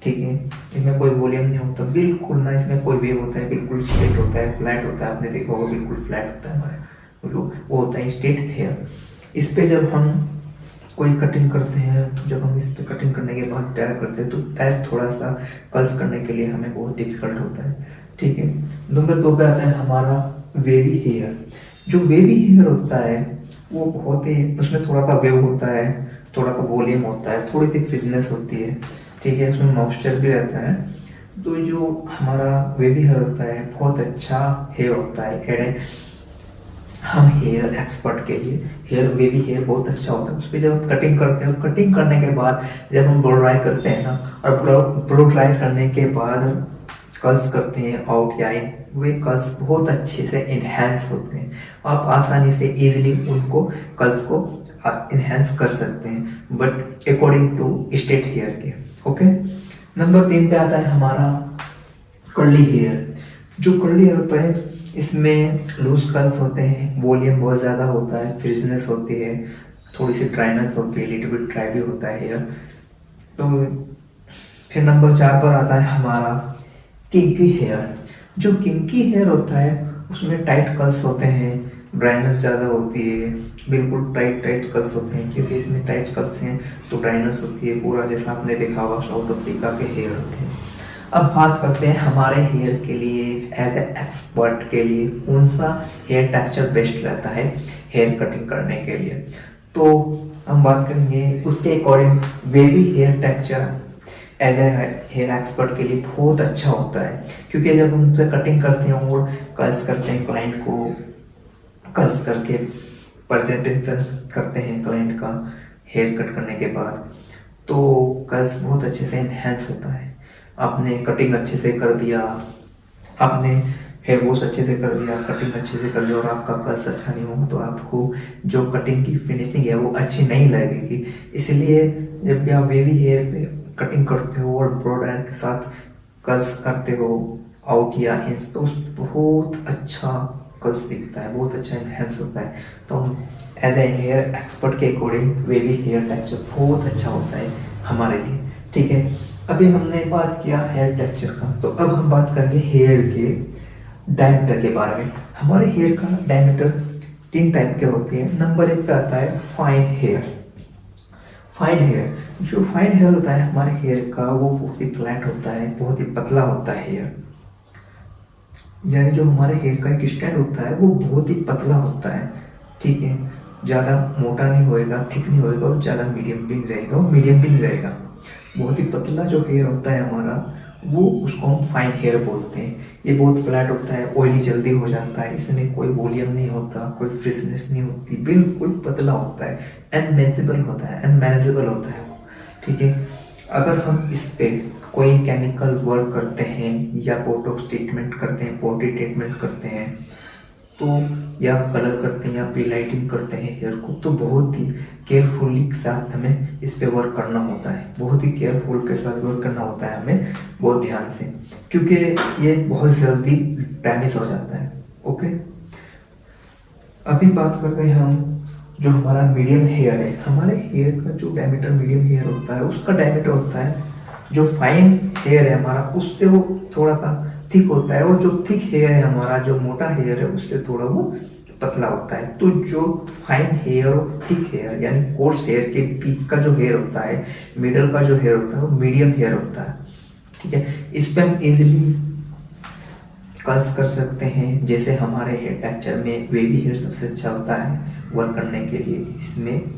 ठीक है, इसमें कोई वॉल्यूम नहीं होता बिल्कुल ना, इसमें कोई वेव होता है, बिल्कुल स्ट्रेट होता है, फ्लैट होता है, आपने देखा होगा बिल्कुल फ्लैट होता है हमारा, वो होता है स्ट्रेट हेयर। इस पे जब हम कोई कटिंग करते हैं तो जब हम इस पे कटिंग करने के बाद टायर करते हैं तो टायर थोड़ा सा कर्ल्स करने के लिए हमें बहुत डिफिकल्ट होता है, ठीक है। नंबर 2 पे आता है हमारा वेवी हेयर। जो वेवी हेयर होता है वो बहुत ही, उसमें थोड़ा सा वेव होता है, थोड़ा सा वॉल्यूम होता है, थोड़ी सी फिजनेस होती है, ठीक है, उसमें मॉइस्चर भी रहता है। तो जो हमारा वेवी हेयर होता है बहुत अच्छा हेयर होता है। हम हेयर एक्सपर्ट के लिए वेवी हेयर बहुत अच्छा होता है। उस पर जब हम कटिंग करते हैं, कटिंग करने के बाद जब हम ब्लो ड्राई करते हैं ना, और ब्लो ड्राई करने के बाद कर्ल्स करते हैं आउट या इन, वे कर्ल्स बहुत अच्छे से इन्हेंस होते हैं। आप आसानी से इजीली उनको कर्ल्स को इन्हेंस कर सकते हैं, but according to straight hair के, ओके। नंबर 3 पे आता है हमारा कर्ली हेयर। जो कर्ली हेयर होता है इसमें लूज कर्ल्स होते हैं, वॉल्यूम बहुत ज़्यादा होता है, फ्रिजनेस होती है, थोड़ी सी ड्राइनेस होती है, लिटिल बिट ड्राई भी होता है हेयर। तो फिर नंबर 4 पर आता है हमारा किंकी हेयर। जो किंकी हेयर होता है उसमें टाइट कर्ल्स होते हैं, ड्राइनेस ज़्यादा होती है, बिल्कुल टाइट कर्ल्स होते हैं, क्योंकि इसमें टाइट कर्ल्स हैं तो ड्राइनेस होती है पूरा, जैसा आपने देखा होगा साउथ अफ्रीका के हेयर होते हैं। अब बात करते हैं हमारे हेयर के लिए एज ए एक्सपर्ट के लिए कौन सा हेयर टेक्सचर बेस्ट रहता है हेयर कटिंग करने के लिए। तो हम बात करेंगे उसके according wavy hair texture as a hair expert के लिए बहुत अच्छा होता है, क्योंकि जब हम उनसे कटिंग करते हैं और कर्ल्स करते हैं, क्लाइंट को कर्ल्स करके प्रेजेंटेशन करते हैं क्लाइंट का हेयर कट करने के बाद, तो कर्ल्स बहुत अच्छे से इन्हेंस होता है। आपने कटिंग अच्छे से कर दिया, आपने हेयर वॉश अच्छे से कर दिया, कटिंग अच्छे से कर दिया और आपका कर्ल्स अच्छा नहीं होगा तो आपको जो कटिंग की फिनिशिंग है वो अच्छी नहीं लगेगी। इसलिए जब भी आप वेवी हेयर पे कटिंग करते हो और ब्लो ड्रायर के साथ कर्ल्स करते हो आउट या इंस, तो बहुत अच्छा कर्ल्स दिखता है, बहुत अच्छा इनहेंस होता है। तो एज ए हेयर एक्सपर्ट के अकॉर्डिंग वेवी हेयर टेक्सचर बहुत अच्छा होता है हमारे लिए, ठीक है। अभी हमने बात किया हेयर टेक्सचर का, तो अब हम बात करेंगे हेयर के डायमीटर के बारे में। हमारे हेयर का डायमीटर 3 टाइप के होते हैं। नंबर 1 पे आता है फाइन हेयर। फाइन हेयर, जो फाइन हेयर होता है हमारे हेयर का, वो बहुत ही फ्लैट होता है, बहुत ही पतला होता है हेयर, यानी जो हमारे हेयर का एक स्टैंड होता है वो बहुत ही पतला होता है, ठीक है। ज़्यादा मोटा नहीं होएगा, थिक नहीं होएगा, और ज़्यादा मीडियम भी नहीं रहेगा, और मीडियम भी नहीं रहेगा। बहुत ही पतला जो हेयर होता है हमारा, वो उसको हम फाइन हेयर बोलते हैं। ये बहुत फ्लैट होता है, ऑयली जल्दी हो जाता है, इसमें कोई वॉल्यूम नहीं होता, कोई फ्रिशनेस नहीं होती, बिल्कुल पतला होता है, अनमेनेजेबल होता है, अनमैनेजेबल होता है, ठीक है। अगर हम इस पे कोई केमिकल वर्क करते हैं या बोटॉक्स ट्रीटमेंट करते हैं, पॉटी ट्रीटमेंट करते हैं, तो या कलर करते हैं या पीलाइटिंग करते हैं हेयर को, तो बहुत ही केयरफुली के साथ हमें इस पे वर्क करना होता है, बहुत ही केयरफुल के साथ वर्क करना होता है हमें, बहुत ध्यान से, क्योंकि ये बहुत जल्दी डैमेज हो जाता है। ओके, अभी बात कर रहे हैं हम जो हमारा मीडियम हेयर है। हमारे हेयर का जो डायमीटर मीडियम हेयर होता है, उसका डायमीटर होता है जो फाइन हेयर है हमारा, उससे वो थोड़ा सा थिक होता है, और जो थिक हेयर है हमारा, जो मोटा हेयर है, उससे थोड़ा वो पतला होता है। तो जो फाइन हेयर और थिक हेयर यानी कोर्स हेयर के बीच का जो हेयर होता है, मिडल का जो हेयर होता है, वो मीडियम हेयर होता है, ठीक है। इस पे हम इजीली कर्ल्स कर सकते हैं। जैसे हमारे हेयर टेक्सचर में वेवी हेयर सबसे अच्छा होता है वर्क करने के लिए। इसमें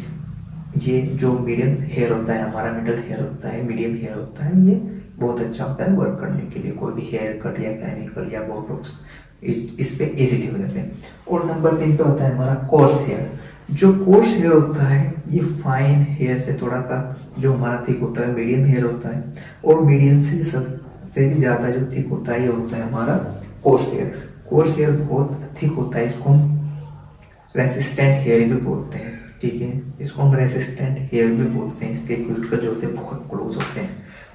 ये जो मीडियम हेयर होता है हमारा, मिडल हेयर होता है, मीडियम हेयर होता है, ये बहुत अच्छा होता है वर्क करने के लिए। कोई भी हेयर कट या केमिकल या बोटॉक्स इस पे इजीली हो जाते हैं। और नंबर 3 पे होता है हमारा कोर्स हेयर। जो कोर्स हेयर होता है, ये फाइन हेयर से थोड़ा सा जो हमारा थिक होता है, मीडियम हेयर होता है, और मीडियम से सबसे भी ज़्यादा जो थिक होता है, ये होता है हमारा कोर्स हेयर। कोर्स हेयर बहुत थिक होता है, इसको हम रेसिस्टेंट हेयर भी बोलते हैं, ठीक है। इसको हम रेसिस्टेंट हेयर भी बोलते हैं। इसके क्यूटिकल जो होते हैं बहुत क्लोज होते हैं,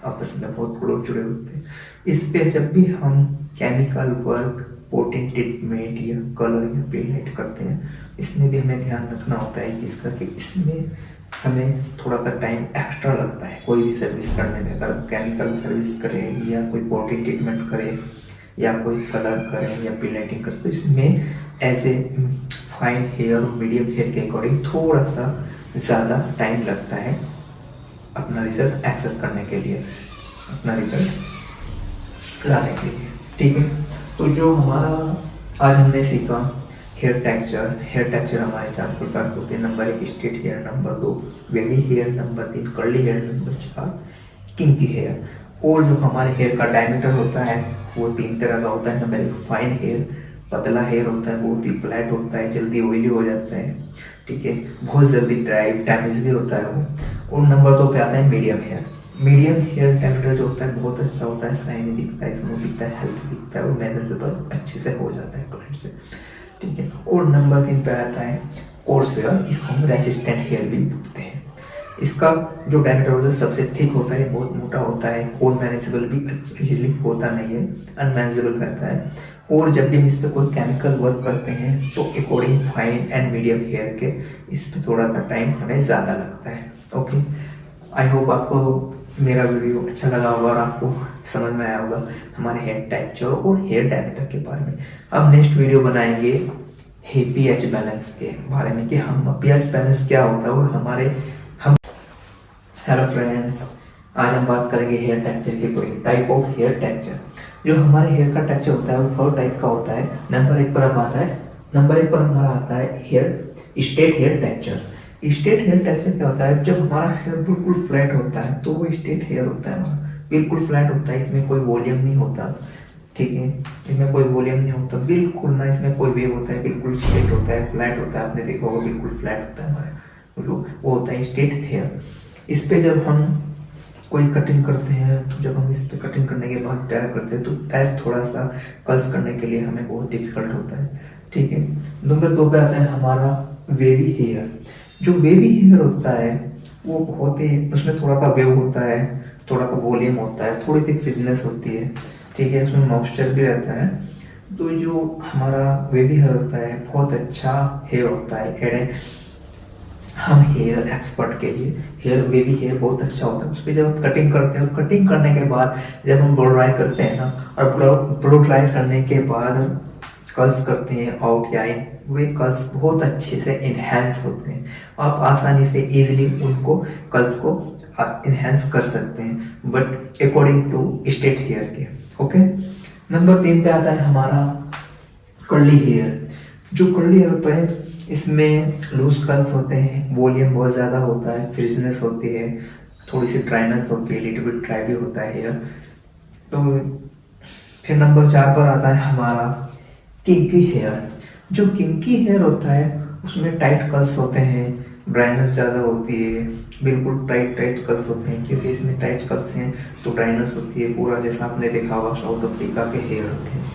आपस में बहुत क्लोज जुड़े होते हैं। इस पे जब भी हम केमिकल वर्क, पोटिंग ट्रीटमेंट या कलर या पेंट करते हैं, इसमें भी हमें ध्यान रखना होता है कि इसका, कि इसमें हमें थोड़ा सा टाइम एक्स्ट्रा लगता है कोई भी सर्विस करने में। अगर केमिकल सर्विस करें या कोई पोटिंग ट्रीटमेंट करें या कोई कलर करें या पेंटिंग करें, तो इसमें ऐसे फाइन हेयर और मीडियम हेयर के अकॉर्डिंग थोड़ा सा ज़्यादा टाइम लगता है अपना रिजल्ट एक्सेस करने के लिए, अपना रिजल्ट लाने के लिए, ठीक है। तो जो हमारा आज हमने सीखा हेयर टेक्सचर हमारे 4 प्रकार के होते हैं। Number 1 straight hair, number 2 wavy hair, number 3 curly hair, number 4 kinky hair. और जो हमारे हेयर का डायमीटर होता है वो 3 तरह का होता है। नंबर 1 फाइन हेयर, पतला हेयर होता है, बहुत ही फ्लैट होता है, जल्दी ऑयली हो जाता है, ठीक है, बहुत जल्दी ड्राई डैमेज भी होता है वो। और नंबर 2 पे आता है medium hair. Medium hair diameter जो होता है बहुत अच्छा होता है, शाइनी दिखता है, स्मूथ दिखता है, हेल्थी दिखता है, और मैनेजेबल अच्छे से हो जाता है क्लाइंट से, ठीक है। और नंबर 3 पे आता है कोर्स हेयर, इसको हम रेसिस्टेंट हेयर भी बोलते हैं। इसका जो डायमीटर होता है सबसे थिक होता है, बहुत मोटा होता है, और मैनेजेबल भी इजीली होता नहीं है, अनमैनेजेबल रहता है। और जब भी हम इस पर कोई केमिकल वर्क करते हैं तो according fine and medium hair के इस पर थोड़ा सा टाइम हमें ज़्यादा लगता है। ओके, आई होप आपको मेरा वीडियो अच्छा लगा होगा और आपको समझ में आया होगा हमारे हेयर टेक्सचर और हेयर डायमीटर के बारे में। अब नेक्स्ट वीडियो बनाएंगे pH बैलेंस के बारे में, कि हम pH बैलेंस क्या होता है और हमारे हेलो फ्रेंड्स, आज हम बात करेंगे हेयर टेक्सचर के कोई टाइप ऑफ हेयर टेक्सचर। जो हमारे हेयर का टेक्सचर होता है वो 4 टाइप का होता है। नंबर 1 पर हमारा आता है hair straight hair textures. Straight hair texture क्या होता है? जब हमारा हेयर बिल्कुल फ्लैट होता है तो वो स्ट्रेट हेयर होता है हमारा, बिल्कुल फ्लैट होता है, इसमें कोई वॉल्यूम नहीं होता, ठीक है, इसमें कोई वॉल्यूम नहीं होता बिल्कुल ना, इसमें कोई वेव होता है, बिल्कुल स्ट्रेट होता है, फ्लैट होता है, आपने देखा होगा बिल्कुल फ्लैट होता है हमारा, जो वो होता है स्ट्रेट हेयर। इस पे जब हम कोई कटिंग करते हैं, तो जब हम इस पे कटिंग करने के बाद टायर करते हैं तो टायर थोड़ा सा कर्ल्स करने के लिए हमें बहुत डिफिकल्ट होता है, ठीक है। नंबर 2 पे आता है हमारा वेवी हेयर। जो वेवी हेयर होता है वो बहुत ही, उसमें थोड़ा सा वेव होता है, थोड़ा सा वॉल्यूम होता है, थोड़ी सी फ्रिजनेस होती है, ठीक है, उसमें मॉइस्चर भी रहता है। तो जो हमारा वेवी हेयर होता है बहुत अच्छा हेयर होता है। हम हेयर एक्सपर्ट के लिए वेवी हेयर बहुत अच्छा होता है। उस पर जब हम कटिंग करते हैं, और कटिंग करने के बाद जब हम ब्लो ड्राई करते हैं ना, और ब्लो ड्राई करने के बाद कर्ल्स करते हैं आउट या इन, वे कर्ल्स बहुत अच्छे से इन्हेंस होते हैं। आप आसानी से इजीली उनको कर्ल्स को इन्हेंस कर सकते हैं, but according to state hair के। ओके, नंबर 3 पे आता है हमारा कर्ली हेयर। जो कर्ली हेयर होता है इसमें लूज कर्ल्स होते हैं, वॉल्यूम बहुत ज़्यादा होता है, फ्रिजनेस होती है, थोड़ी सी ड्राइनेस होती है, लिटिल बिट ड्राई भी होता है हेयर। तो फिर नंबर 4 पर आता है हमारा किंकी हेयर। जो किंकी हेयर होता है उसमें टाइट कर्ल्स होते हैं, ड्राइनेस ज़्यादा होती है, बिल्कुल टाइट कर्ल्स होते हैं, क्योंकि इसमें टाइट कर्ल्स हैं तो ड्राइनेस होती है पूरा, जैसा आपने देखा होगा साउथ अफ्रीका के हेयर होते हैं।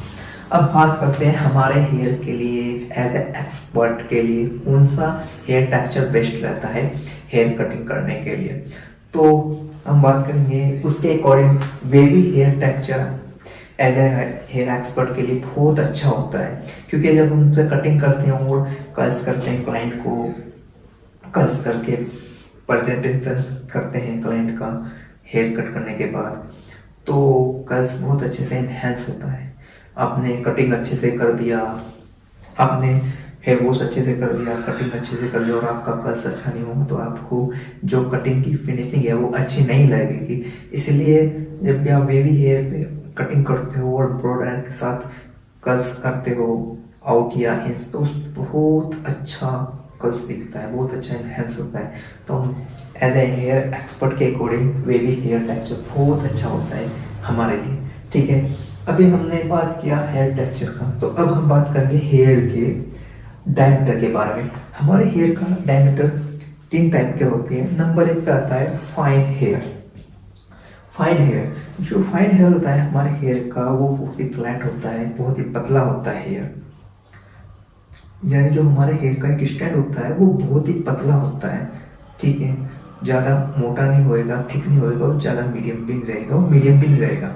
अब बात करते हैं हमारे हेयर के लिए एज ए एक्सपर्ट के लिए कौन सा हेयर टेक्सचर बेस्ट रहता है हेयर कटिंग करने के लिए। तो हम बात करेंगे उसके according wavy hair texture as a hair expert के लिए बहुत अच्छा होता है, क्योंकि जब हम उनसे कटिंग करते हैं और कर्ल्स करते हैं, क्लाइंट को कर्ल्स करके प्रेजेंटेशन करते हैं क्लाइंट का हेयर कट करने के बाद, तो कर्ल्स बहुत अच्छे से इन्हेंस होता है। आपने कटिंग अच्छे से कर दिया, आपने हेयर वॉश अच्छे से कर दिया, कटिंग अच्छे से कर दिया, और आपका कर्ल्स अच्छा नहीं होगा तो आपको जो कटिंग की फिनिशिंग है वो अच्छी नहीं लगेगी। इसलिए जब भी आप वेवी हेयर पे कटिंग करते हो और ब्रो ड्रायर के साथ कर्ल्स करते हो आउट या इंस, तो बहुत अच्छा कर्ल्स दिखता है, बहुत अच्छा इन्हेंस होता है। तो एज ए हेयर एक्सपर्ट के अकॉर्डिंग वेवी हेयर टेक्सचर बहुत अच्छा होता है हमारे लिए, ठीक है। अभी हमने बात किया हेयर टेक्सचर का, तो अब हम बात करेंगे हेयर के डायमीटर के बारे में। हमारे हेयर का डायमीटर 3 टाइप के होते हैं। नंबर 1 पे आता है फाइन हेयर। फाइन हेयर, जो फाइन हेयर होता है हमारे हेयर का वो बहुत ही फ्लैट होता है, बहुत ही पतला होता है हेयर, यानी जो हमारे हेयर का एक स्टैंड होता है वो बहुत ही पतला होता है, ठीक है। ज़्यादा मोटा नहीं होएगा, थिक नहीं होएगा, और ज़्यादा मीडियम भी नहीं रहेगा, और मीडियम भी नहीं रहेगा।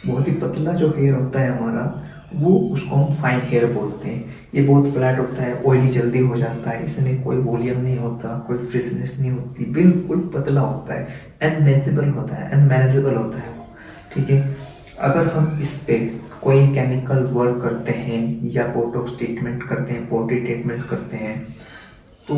बहुत ही पतला जो हेयर होता है हमारा, वो उसको हम फाइन हेयर बोलते हैं। ये बहुत फ्लैट होता है, ऑयली जल्दी हो जाता है, इसमें कोई वॉल्यूम नहीं होता, कोई फ्रिजनेस नहीं होती, बिल्कुल पतला होता है, अनमेनेजेबल होता है, अनमैनेजेबल होता है, ठीक है। अगर हम इस पे कोई केमिकल वर्क करते हैं या बोटॉक्स ट्रीटमेंट करते हैं, पॉटी ट्रीटमेंट करते हैं, तो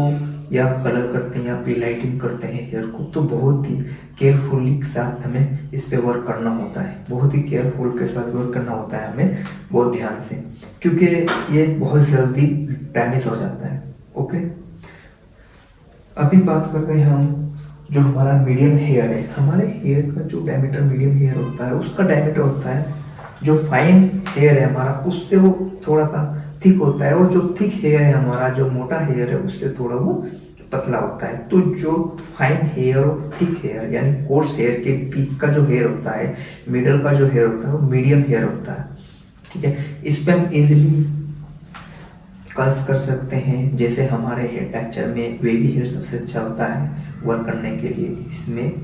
या कलर करते हैं या प्रीलाइटिंग करते हैं हेयर को, तो बहुत ही केयरफुली के साथ हमें इस पे वर्क करना होता है, बहुत ही केयरफुल के साथ वर्क करना होता है हमें, बहुत ध्यान से, क्योंकि ये बहुत जल्दी डैमेज हो जाता है। ओके, अभी बात कर रहे हैं हम जो हमारा मीडियम हेयर है। हमारे हेयर का जो डायमीटर मीडियम हेयर होता है उसका डायमीटर होता है जो फाइन हेयर है हमारा उससे वो थोड़ा सा थिक होता है, और जो थिक हेयर है हमारा, जो मोटा हेयर है, उससे थोड़ा वो पतला होता है। तो जो फाइन हेयर और थिक हेयर यानी कोर्स हेयर के बीच का जो हेयर होता है, मिडल का जो हेयर होता है, वो मीडियम हेयर होता है, ठीक है। इस पे हम इजीली कर्ल्स कर सकते हैं। जैसे हमारे हेयर टेक्सचर में वेवी हेयर सबसे अच्छा होता है वर्क करने के लिए। इसमें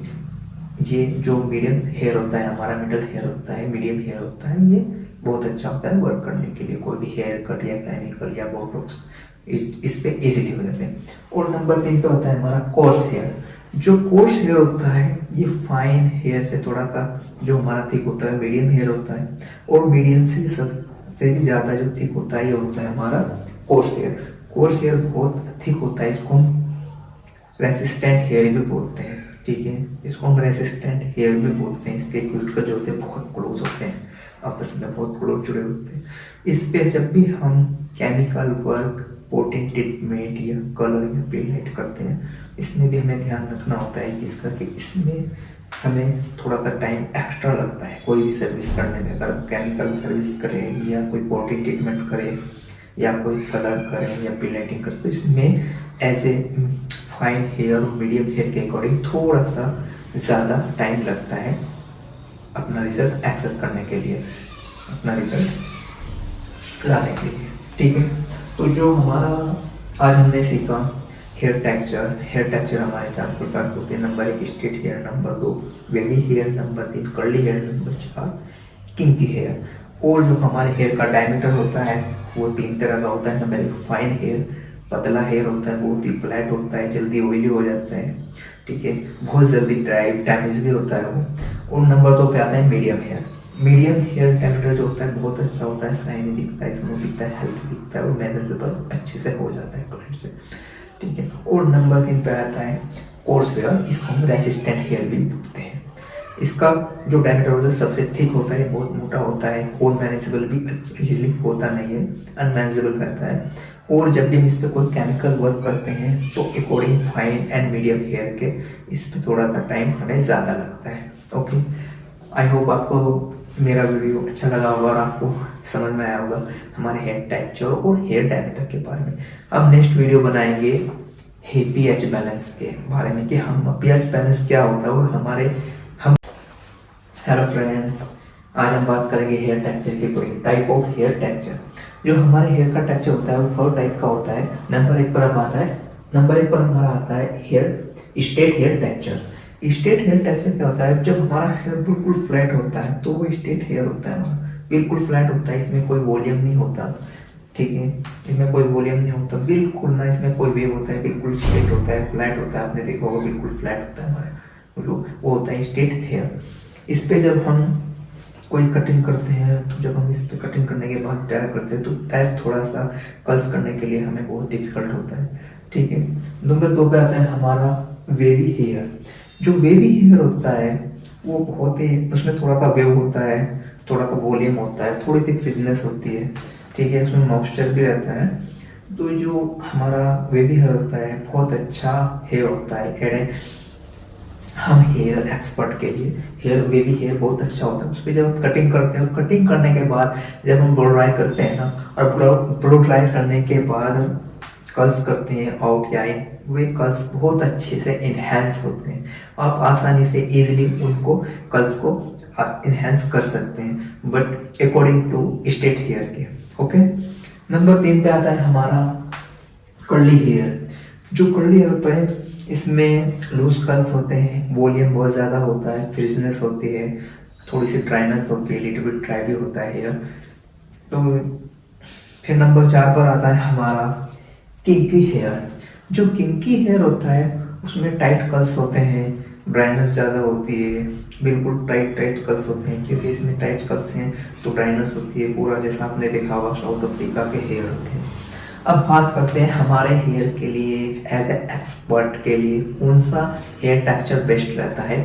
ये जो मीडियम हेयर होता है हमारा, मिडल हेयर होता है, मीडियम हेयर होता है, ये बहुत अच्छा होता है वर्क करने के लिए। कोई भी हेयर कट या केमिकल या बोटॉक्स इस पे इजीली हो जाते हैं। और नंबर 3 पे होता है हमारा कोर्स हेयर। जो कोर्स हेयर होता है ये फाइन हेयर से थोड़ा सा जो हमारा थिक होता है मीडियम हेयर होता है, और मीडियम से सबसे भी ज़्यादा जो थिक होता है ये होता है हमारा कोर्स हेयर। कोर्स हेयर बहुत थिक होता है, इसको हम रेसिस्टेंट हेयर भी बोलते हैं, ठीक है। इसको हम रेसिस्टेंट हेयर भी बोलते हैं। इसके क्यूटिकल जो होते हैं बहुत क्लोज होते हैं, आपस में बहुत क्लोज जुड़े होते हैं। इस पे जब भी हम केमिकल वर्क, पोटिंग ट्रीटमेंट या कलर या पेलेट करते हैं, इसमें भी हमें ध्यान रखना होता है कि इसका कि इसमें हमें थोड़ा सा टाइम एक्स्ट्रा लगता है कोई भी सर्विस करने में। अगर केमिकल सर्विस करें या कोई पोटिंग ट्रीटमेंट करें या कोई कलर करें या पेलेटिंग करें, तो इसमें एज ए फाइन हेयर और मीडियम हेयर के अकॉर्डिंग थोड़ा सा ज़्यादा टाइम लगता है अपना रिजल्ट एक्सेस करने के लिए, अपना रिजल्ट लाने के लिए, ठीक है। तो जो हमारा आज हमने सीखा हेयर टेक्सचर हमारे 4 प्रकार के होते हैं। Number 1 straight hair, number 2 wavy hair, number 3 curly hair, number 4 kinky hair. और जो हमारे हेयर का डायमीटर होता है वो 3 तरह का होता है। नंबर 1 फाइन हेयर, पतला हेयर होता है, बहुत ही फ्लैट होता है, जल्दी ऑयली हो जाता है, ठीक है, बहुत जल्दी डैमेज भी होता है वो। और नंबर 2 पे आता है medium hair. Medium hair diameter जो होता है बहुत अच्छा होता है, शाइनी दिखता है, स्मूथ दिखता है, हेल्थी दिखता है और मैनेजेबल अच्छे से हो जाता है क्लाइंट से, ठीक है। और नंबर 3 पे आता है कोर्स हेयर, इसको हम रेसिस्टेंट हेयर भी बोलते हैं। इसका जो डायमीटर होता है सबसे थिक होता है, बहुत मोटा होता है और मैनेजेबल भी इजीली होता नहीं है, अनमैनेजेबल रहता है। और जब भी हम इस पर कोई केमिकल वर्क करते हैं तो according fine and medium hair के इस पर थोड़ा सा टाइम हमें ज़्यादा लगता है। ओके, आई होप आपको मेरा वीडियो अच्छा लगा होगा और आपको समझ में आया होगा हमारे हेयर टेक्सचर और हेयर डायमीटर के बारे में। अब नेक्स्ट वीडियो बनाएंगे पीएच बैलेंस के बारे में कि हम पीएच बैलेंस क्या होता है और हमारे हेलो फ्रेंड्स, आज हम बात करेंगे हेयर टेक्सचर के कोई टाइप ऑफ हेयर टेक्सचर। जो हमारे हेयर का टेक्सचर होता है वो 4 टाइप का होता है। नंबर 1 पर हमारा आता है hair straight hair texture. Straight hair texture क्या होता है? जब हमारा हेयर बिल्कुल फ्लैट होता है तो वो स्ट्रेट हेयर होता है, हमारा बिल्कुल फ्लैट होता है, इसमें कोई वॉल्यूम नहीं होता, ठीक है, इसमें कोई वॉल्यूम नहीं होता बिल्कुल ना, इसमें कोई वेव होता है, बिल्कुल स्ट्रेट होता है, फ्लैट होता है, आपने देखा होगा बिल्कुल फ्लैट होता है हमारा जो वो होता है स्ट्रेट हेयर। इस पे जब हम कोई कटिंग करते हैं तो जब हम इस पे कटिंग करने के बाद टायर करते हैं तो टायर थोड़ा सा कर्ल्स करने के लिए हमें बहुत डिफिकल्ट होता है, ठीक है। नंबर 2 पे आता है हमारा वेवी हेयर। जो वेवी हेयर होता है वो बहुत ही, उसमें थोड़ा सा वेव होता है, थोड़ा सा वॉल्यूम होता है, थोड़ी सी फ्रिजनेस होती है, ठीक है, उसमें मॉइस्चर भी रहता है। तो जो हमारा वेवी हेयर होता है बहुत अच्छा हेयर होता है। हम हेयर एक्सपर्ट के लिए हेयर वेवी हेयर बहुत अच्छा होता है। उस पर जब हम कटिंग करते हैं, कटिंग करने के बाद जब हम ब्लो ड्राई करते हैं ना, और ब्लो ड्राई करने के बाद कर्ल्स करते हैं आउट या इन, वे कर्ल्स बहुत अच्छे से इन्हेंस होते हैं। आप आसानी से इजीली उनको कर्ल्स को इन्हेंस कर सकते हैं, but according to straight hair के। ओके, नंबर 3 पे आता है हमारा कर्ली हेयर। जो कर्ली हेयर होता है इसमें लूज कर्ल्स होते हैं, वॉल्यूम बहुत ज़्यादा होता है, फ्रिजनेस होती है, थोड़ी सी ड्राइनेस होती है, लिटिल बिट ड्राई भी होता है हेयर। तो फिर नंबर 4 पर आता है हमारा किंकी हेयर। जो किंकी हेयर होता है उसमें टाइट कर्ल्स होते हैं, ड्राइनेस ज़्यादा होती है, बिल्कुल टाइट कर्ल्स होते हैं, क्योंकि इसमें टाइट कर्ल्स हैं तो ड्राइनेस होती है पूरा, जैसा आपने देखा होगा साउथ अफ्रीका के हेयर होते हैं। अब बात करते हैं हमारे हेयर के लिए एज ए एक्सपर्ट के लिए कौन सा हेयर टेक्सचर बेस्ट रहता है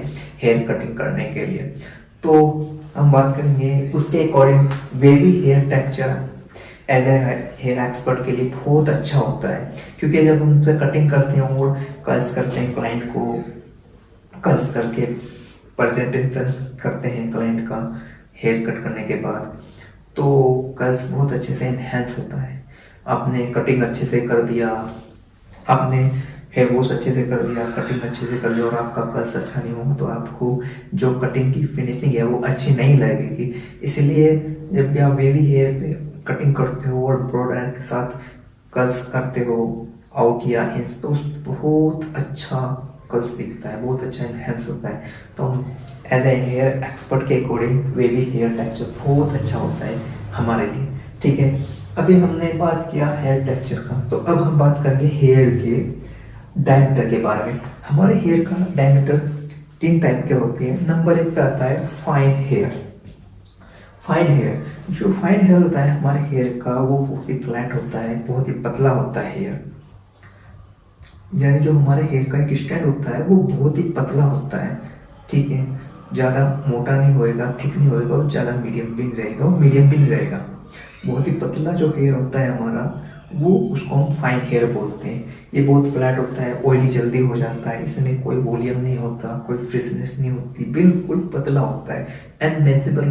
हेयर कटिंग करने के लिए। तो हम बात करेंगे उसके according wavy hair texture as a hair expert के लिए बहुत अच्छा होता है, क्योंकि जब हम उनसे कटिंग करते हैं और कर्ल्स करते हैं, क्लाइंट को कर्ल्स करके प्रेजेंटेशन करते हैं क्लाइंट का हेयर कट करने के बाद, तो कर्ल्स बहुत अच्छे से इन्हेंस होता है। आपने कटिंग अच्छे से कर दिया, आपने हेयर वॉश अच्छे से कर दिया, कटिंग अच्छे से कर दिया और आपका कर्ल्स अच्छा नहीं होगा तो आपको जो कटिंग की फिनिशिंग है वो अच्छी नहीं लगेगी। इसलिए जब भी आप वेवी हेयर पे कटिंग करते हो और ब्लो ड्रायर के साथ कर्ल्स करते हो आउट या इंस, तो बहुत अच्छा कर्ल्स दिखता है, बहुत अच्छा इन्हेंस होता है। तो एज ए हेयर एक्सपर्ट के अकॉर्डिंग वेवी हेयर टेक्सचर बहुत अच्छा होता है हमारे लिए, ठीक है। अभी हमने बात किया हेयर टेक्सचर का, तो अब हम बात करेंगे हेयर के डायमीटर के बारे में। हमारे हेयर का डायमीटर 3 टाइप के होते हैं। नंबर 1 पे आता है फाइन हेयर। फाइन हेयर, जो फाइन हेयर होता है हमारे हेयर का वो बहुत ही फ्लैट होता है, बहुत ही पतला होता है हेयर, यानी जो हमारे हेयर का एक स्टैंड होता है वो बहुत ही पतला होता है, ठीक है, ज़्यादा मोटा नहीं होएगा, थिक नहीं होएगा और ज़्यादा मीडियम भी नहीं रहेगा और मीडियम भी नहीं रहेगा। बहुत ही पतला जो हेयर होता है हमारा वो उसको हम फाइन हेयर बोलते हैं। ये बहुत फ्लैट होता है, ऑयली जल्दी हो जाता है, इसमें कोई वॉल्यूम नहीं होता, कोई फ्रिजनेस नहीं होती, बिल्कुल पतला होता है, अनमैनेजेबल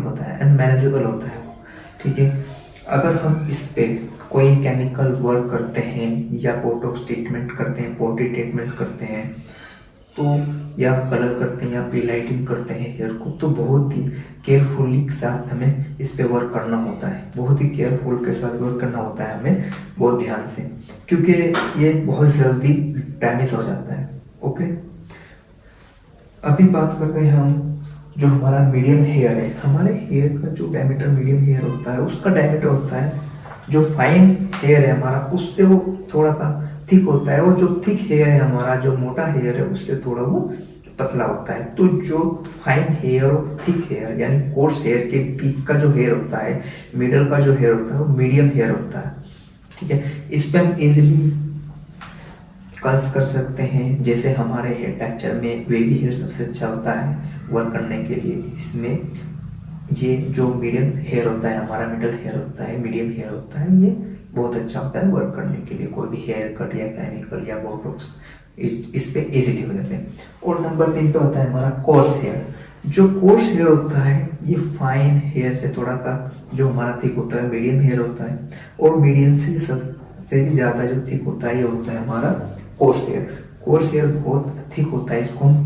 होता है वो, ठीक है। अगर हम इस पे कोई केमिकल वर्क करते हैं या बोटॉक्स ट्रीटमेंट करते हैं, पॉटी ट्रीटमेंट करते हैं, तो या कलर करते हैं या प्री लाइटिंग करते हैं हेयर को, तो बहुत ही केयरफुली के साथ हमें इस पे वर्क करना होता है, बहुत ही केयरफुल के साथ वर्क करना होता है हमें, बहुत ध्यान से, क्योंकि ये बहुत जल्दी डैमेज हो जाता है। ओके, अभी बात कर रहे हैं हम जो हमारा मीडियम हेयर है। हमारे हेयर का जो डायमीटर मीडियम हेयर होता है उसका डायमीटर होता है जो फाइन हेयर है हमारा उससे वो थोड़ा सा थिक होता है, और जो थिक हेयर है हमारा, जो मोटा हेयर है, उससे थोड़ा वो पतला होता है। तो जो फाइन हेयर और थिक हेयर यानी कोर्स हेयर के बीच का जो हेयर होता है, मिडल का जो हेयर होता है, वो मीडियम हेयर होता है। ठीक है, इस पे हम इजीली कर्स कर सकते हैं। जैसे हमारे हेयर टेक्सचर में वेवी हेयर सबसे अच्छा होता है वर्क करने के लिए। इसमें ये जो मीडियम हेयर होता है हमारा, मिडल हेयर होता है, मीडियम हेयर होता है, ये बहुत अच्छा होता है वर्क करने के लिए। कोई भी हेयर कट या केमिकल या बोटॉक्स इस पे इजीली हो जाते हैं। और नंबर 3 पे होता है हमारा कोर्स हेयर। जो कोर्स हेयर होता है ये फाइन हेयर से थोड़ा सा जो हमारा थिक होता है, मीडियम हेयर होता है, और मीडियम से सबसे भी ज़्यादा जो थिक होता है ये होता है हमारा कोर्स हेयर। कोर्स हेयर बहुत थिक होता है, इसको हम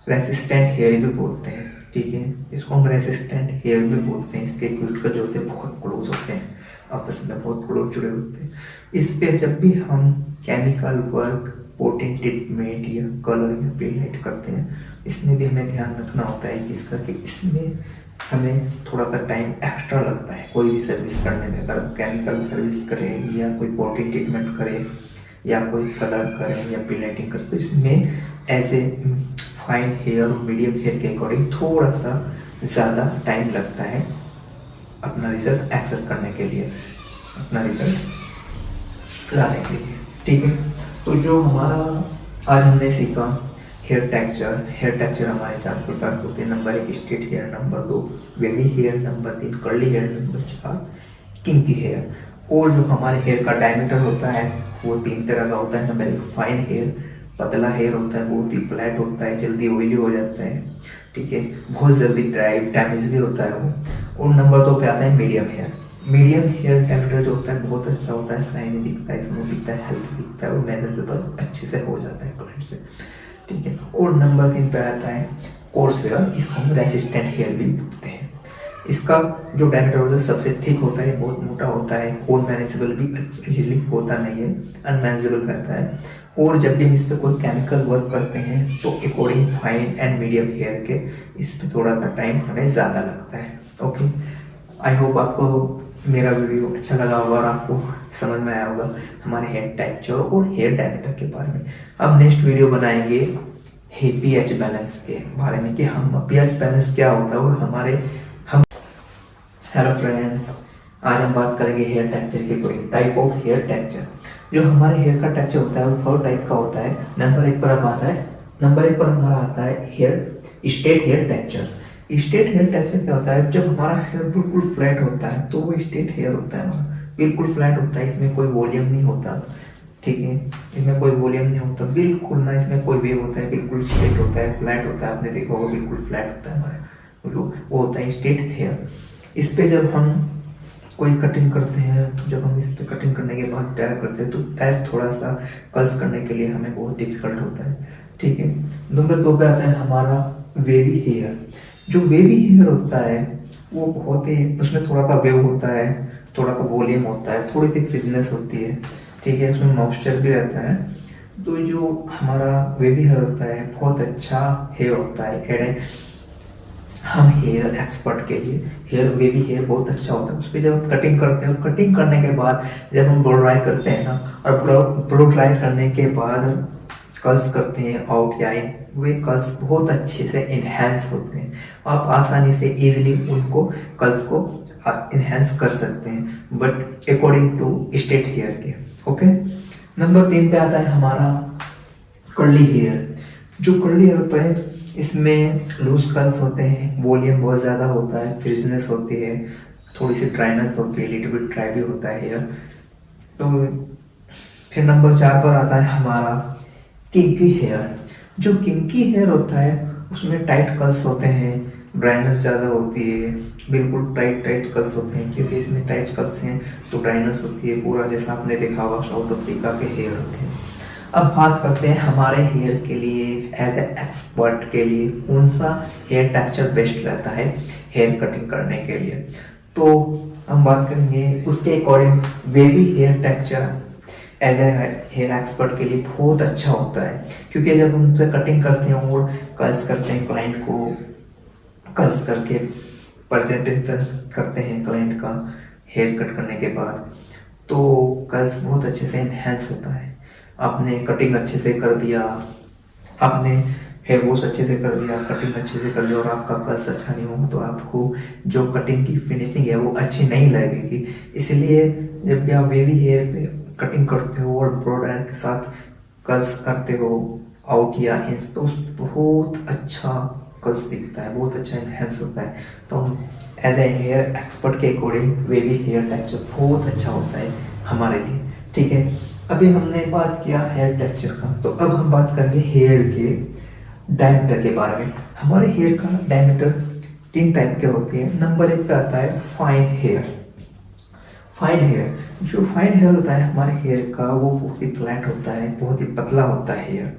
रेसिस्टेंट हेयर भी बोलते हैं। ठीक है, इसको हम रेसिस्टेंट हेयर भी बोलते हैं। इसके क्यूटिकल जो होते हैं बहुत क्लोज होते हैं, आपस में बहुत क्लोज जुड़े होते हैं। इस पे जब भी हम केमिकल वर्क, पोटेंट ट्रीटमेंट या कलर या पेंट करते हैं, इसमें भी हमें ध्यान रखना होता है किसका कि इसमें हमें थोड़ा सा टाइम एक्स्ट्रा लगता है कोई भी सर्विस करने में। अगर केमिकल सर्विस करें या कोई पोटेंट ट्रीटमेंट करें या कोई कलर करें या पेंटिंग करें, तो इसमें एज ए फाइन हेयर और मीडियम हेयर के अकॉर्डिंग थोड़ा सा ज़्यादा टाइम लगता है अपना रिजल्ट एक्सेस करने के लिए, अपना रिजल्ट लाने के लिए। ठीक है, तो जो हमारा आज हमने सीखा हेयर टेक्सचर हमारे 4 प्रकार होते हैं। Number 1 straight hair, number 2 wavy hair, number 3 curly hair, number 4 kinky hair. और जो हमारे हेयर का डायमीटर होता है वो 3 तरह का होता है। नंबर 1 फाइन हेयर, पतला हेयर होता है, बहुत ही फ्लैट होता है, जल्दी ऑयली हो जाता है। ठीक है, बहुत जल्दी ड्राई डैमेज भी होता है वो। और नंबर 2 पे आता है medium hair. Medium hair diameter जो होता है बहुत अच्छा होता है, शाइनी दिखता है, स्मूथ दिखता है, हेल्थी दिखता है और मैनेजेबल अच्छे से हो जाता है क्लाइंट से। ठीक है, और नंबर 3 पे आता है कोर्स हेयर, इसको हम रेसिस्टेंट हेयर भी बोलते हैं। इसका जो डायमीटर होता है सबसे थिक होता है, बहुत मोटा होता है, और मैनेजेबल भी इजीली होता नहीं है, अनमैनेजेबल रहता है। और जब भी हम इस पर कोई केमिकल वर्क करते हैं तो according fine and medium hair के इस पर थोड़ा सा टाइम हमें ज़्यादा लगता है। ओके, आई होप आपको मेरा वीडियो अच्छा लगा होगा और आपको समझ में आया होगा हमारे हेयर टेक्सचर और हेयर डायमीटर के बारे में। अब नेक्स्ट वीडियो बनाएंगे पीएच बैलेंस के बारे में कि हम पीएच बैलेंस क्या होता है और हमारे हेलो फ्रेंड्स, आज हम बात करेंगे हेयर टेक्सचर के कोई टाइप ऑफ हेयर टेक्सचर। जो हमारे हेयर का टेक्सचर होता है वो 4 टाइप का होता है। नंबर 1 पर हमारा आता है hair straight hair texture. Straight hair texture क्या होता है? जब हमारा हेयर बिल्कुल फ्लैट होता है तो वो स्ट्रेट हेयर होता है, हमारा बिल्कुल फ्लैट होता है, इसमें कोई वॉल्यूम नहीं होता। ठीक है, इसमें कोई वॉल्यूम नहीं होता बिल्कुल ना, इसमें कोई वेव होता है, बिल्कुल स्ट्रेट होता है, फ्लैट होता है। आपने देखा होगा बिल्कुल फ्लैट होता है हमारा, वो होता है स्ट्रेट हेयर। इस पे जब हम कोई कटिंग करते हैं तो जब हम इस पे कटिंग करने के बाद टायर करते हैं तो टायर थोड़ा सा कर्स करने के लिए हमें बहुत डिफिकल्ट होता है। ठीक है, नंबर 2 पे आता है हमारा वेवी हेयर। जो वेवी हेयर होता है वो बहुत ही, उसमें थोड़ा सा वेव होता है, थोड़ा सा वॉल्यूम होता है, थोड़ी सी फ्रिजनेस होती है। ठीक है, उसमें मॉइस्चर भी रहता है। तो जो हमारा वेवी हेयर होता है बहुत अच्छा हेयर होता है। हम हेयर एक्सपर्ट के लिए वेवी हेयर बहुत अच्छा होता है। उस पर जब हम कटिंग करते हैं और कटिंग करने के बाद जब हम ब्लो ड्राई करते हैं ना, और ब्लो ड्राई करने के बाद कर्ल्स करते हैं आउट या इन, वे कर्ल्स बहुत अच्छे से इन्हेंस होते हैं। आप आसानी से इजीली उनको कर्ल्स को इन्हेंस कर सकते हैं, but according to straight hair के। ओके, नंबर 3 पे आता है हमारा कर्ली हेयर। जो कर्ली हेयर होता है इसमें लूज कर्ल्स होते हैं, वॉल्यूम बहुत ज़्यादा होता है, फ्रिजनेस होती है, थोड़ी सी ड्राइनेस होती है, लिटिल बिट ड्राई भी होता है हेयर। तो फिर नंबर 4 पर आता है हमारा किंकी हेयर। जो किंकी हेयर होता है उसमें टाइट कर्ल्स होते हैं, ड्राइनेस ज़्यादा होती है, बिल्कुल टाइट कर्ल्स होते हैं, क्योंकि इसमें टाइट कर्ल्स हैं तो ड्राइनेस होती है पूरा, जैसा आपने देखा होगा साउथ अफ्रीका के हेयर होते हैं। अब बात करते हैं हमारे हेयर के लिए एज ए एक्सपर्ट के लिए कौन सा हेयर टेक्सचर बेस्ट रहता है हेयर कटिंग करने के लिए। तो हम बात करेंगे उसके according wavy hair texture as a hair expert के लिए बहुत अच्छा होता है, क्योंकि जब हम उनसे कटिंग करते हैं और कर्ल्स करते हैं क्लाइंट को, कर्ल्स करके प्रेजेंटेशन करते हैं क्लाइंट का हेयर कट करने के बाद, तो कर्ल्स बहुत अच्छे से एनहेंस होता है। आपने कटिंग अच्छे से कर दिया, आपने हेयर वॉश अच्छे से कर दिया, कटिंग अच्छे से कर दिया और आपका कर्ल्स अच्छा नहीं होगा तो आपको जो कटिंग की फिनिशिंग है वो अच्छी नहीं लगेगी। इसलिए जब भी आप वेवी हेयर पे कटिंग करते हो और ब्रॉड हेयर के साथ कर्ल्स करते हो आउट या इंस, तो बहुत अच्छा कर्ल्स दिखता है, बहुत अच्छा एनहेंस होता है। तो एज ए हेयर एक्सपर्ट के अकॉर्डिंग वेवी हेयर टेक्सचर बहुत अच्छा होता है हमारे लिए। ठीक है, अभी हमने बात किया हेयर टेक्सचर का, तो अब हम बात करेंगे हेयर के डायमीटर के बारे में। हमारे हेयर का डायमीटर 3 टाइप के होते हैं। नंबर 1 पे आता है फाइन हेयर। फाइन हेयर, जो फाइन हेयर होता है हमारे हेयर का वो बहुत ही फ्लैट होता है, बहुत ही पतला होता है हेयर,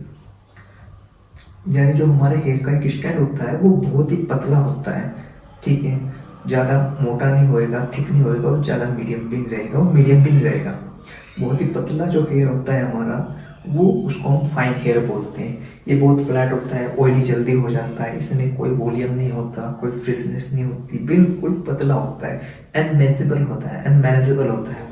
यानी जो हमारे हेयर का एक स्टैंड होता है वो बहुत ही पतला होता है। ठीक है, ज़्यादा मोटा नहीं होएगा, थिक नहीं होएगा और ज़्यादा मीडियम भी नहीं रहेगा, वो मीडियम भी नहीं रहेगा। बहुत ही पतला जो हेयर होता है हमारा वो उसको हम फाइन हेयर बोलते हैं। ये बहुत फ्लैट होता है, ऑयली जल्दी हो जाता है, इसमें कोई वॉल्यूम नहीं होता, कोई फ्रेशनेस नहीं होती, बिल्कुल पतला होता है, अनमेनेजेबल होता है, अनमैनेजेबल होता है।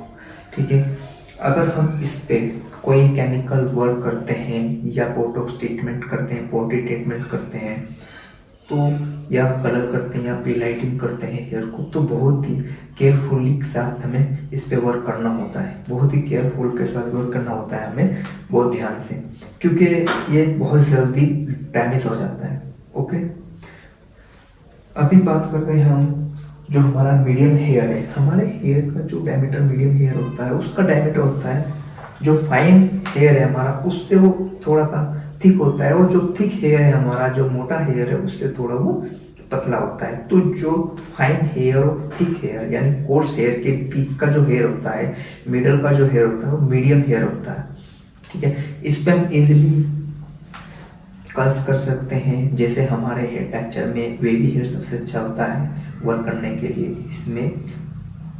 ठीक है, अगर हम इस पे कोई केमिकल वर्क करते हैं या बोटॉक्स ट्रीटमेंट करते हैं, पॉटी ट्रीटमेंट करते हैं, तो या कलर करते हैं या पीलाइटिंग करते हैं हेयर को, तो बहुत ही केयरफुली के साथ हमें इस पे वर्क करना होता है, बहुत ही केयरफुल के साथ वर्क करना होता है हमें, बहुत ध्यान से, क्योंकि ये बहुत जल्दी डैमेज हो जाता है। ओके, अभी बात कर रहे हैं हम जो हमारा मीडियम हेयर है। हमारे हेयर का जो डायमीटर मीडियम हेयर होता है उसका डायमीटर होता है जो फाइन हेयर है हमारा उससे वो थोड़ा सा थिक होता है, और जो थिक हेयर है हमारा, जो मोटा हेयर है उससे थोड़ा वो पतला होता है। तो जो फाइन हेयर और थिक हेयर यानी कोर्स हेयर के बीच का जो हेयर होता है, मिडल का जो हेयर होता है वो मीडियम हेयर होता है। ठीक है, इस पे हम इजीली कर्ल्स कर सकते हैं। जैसे हमारे हेयर टेक्सचर में वेवी हेयर सबसे अच्छा होता है वर्क करने के लिए। इसमें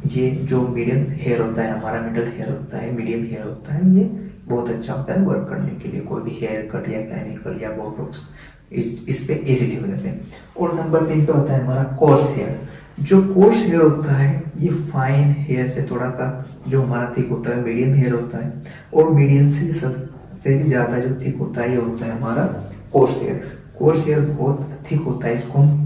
ये जो मीडियम हेयर होता है हमारा, मिडल हेयर होता है, मीडियम हेयर होता है, ये बहुत अच्छा होता है वर्क करने के लिए। कोई भी हेयर कट या केमिकल या बोटॉक्स इस पे इजीली हो जाते हैं। और नंबर 3 पे होता है हमारा कोर्स हेयर। जो कोर्स हेयर होता है ये फाइन हेयर से थोड़ा सा जो हमारा थिक होता है मीडियम हेयर होता है, और मीडियम से सबसे भी ज़्यादा जो थिक होता है ये होता है हमारा कोर्स हेयर। कोर्स हेयर बहुत थिक होता है, इसको हम